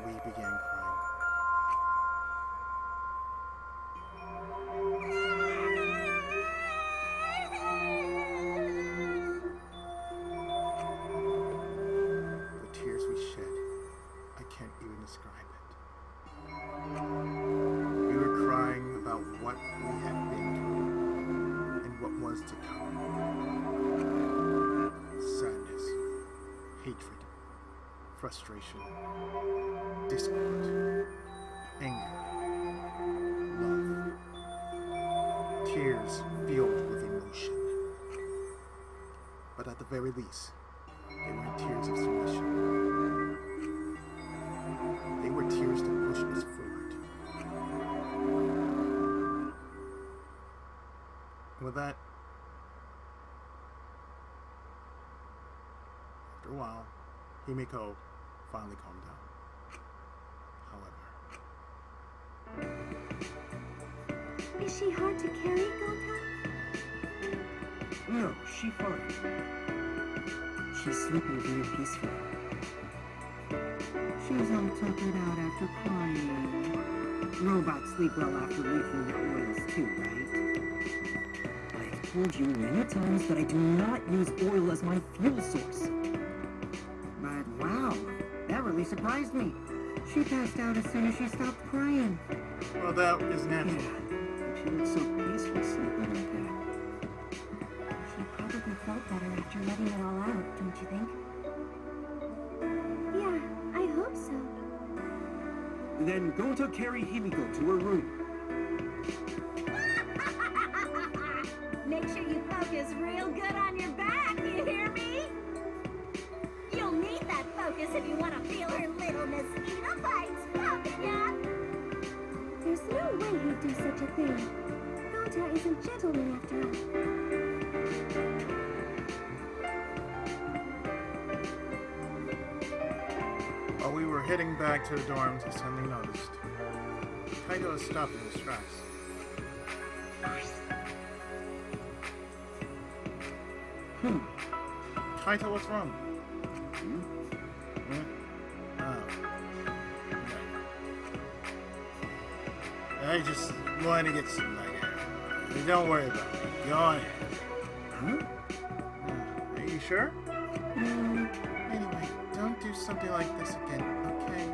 we began crying. The tears we shed, I can't even describe it. We were crying about what we had been through and what was to come. Sadness, hatred, frustration, discord, anger, love. Tears filled with emotion. But at the very least, they weren't tears of submission. They were tears to push us forward. With that, after a while, Himiko finally calmed down. However, Is she hard to carry, Gota? No, she's fine. She's sleeping very peacefully. She's all tuckered out after crying. Robots sleep well after leaking their oils too, right? I've told you many times that I do not use oil as my fuel source. But wow, that really surprised me. She passed out as soon as she stopped crying. well, that is natural. Yeah, she looks so peaceful sleeping like that. She probably felt better after letting it all out, don't you think? Yeah, I hope so. Then go to carry Himiko to her room. Make sure you focus real good on your back, you hear me? You'll need that focus if you want to feel her little mosquito bites popping up. There's no way he'd do such a thing. Gota is a gentleman after all. While we were heading back to the dorms, I suddenly noticed Kaito had stopped in his tracks. Kaito, what's wrong? Oh. I just wanted to get some light air. Don't worry about it. Go on ahead. Are you sure? Anyway, don't do something like this again, okay?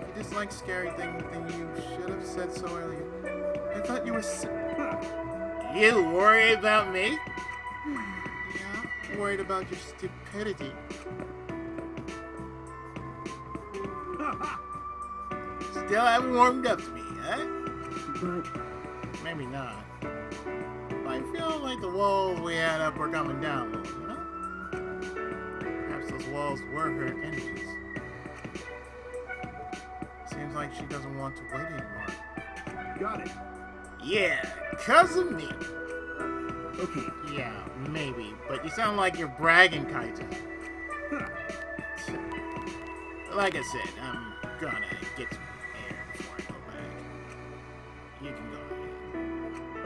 If you dislike scary things, then you should have said so earlier. I thought you were You worry about me? Yeah, worried about your stupidity. Still haven't warmed up to me, huh? But Maybe not. But I feel like the walls we had up were coming down a little, you know? Perhaps those walls were her enemies. Seems like she doesn't want to wait anymore. Got it. Yeah, 'cause of me. Okay. Yeah, maybe. But you sound like you're bragging, Kaito. Like I said, I'm gonna get some air before I go back. You can go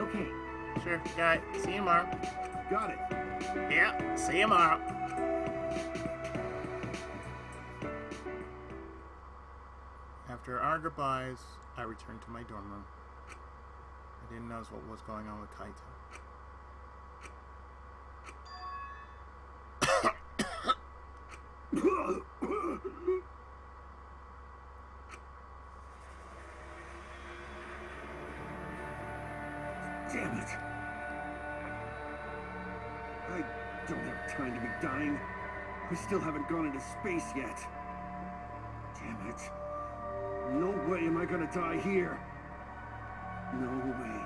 ahead. okay, Sure, got it. See you tomorrow. Got it. Yeah, see you tomorrow. After our goodbyes, I returned to my dorm room. I didn't notice what was going on with Kaito. Damn it. I don't have time to be dying. We still haven't gone into space yet. Damn it. No way am I gonna die here. No way.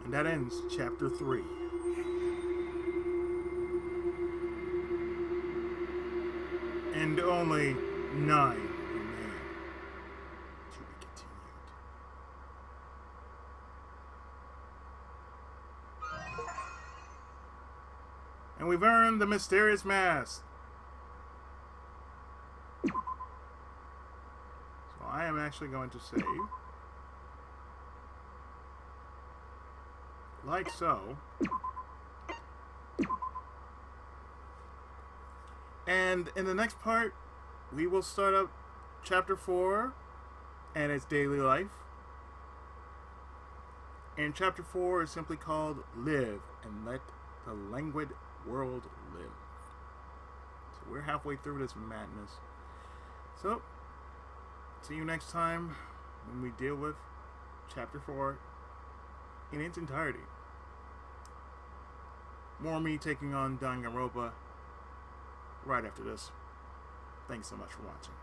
And that ends chapter 3. And only 9 remain to be continued. And we've earned the mysterious mask. So I am actually going to save. like so. And in the next part, we will start up chapter 4 and its daily life. And chapter 4 is simply called Live and Let the Languid World Live. So we're halfway through this madness. So, see you next time when we deal with chapter 4 in its entirety. More me taking on Danganronpa right after this. Thanks so much for watching.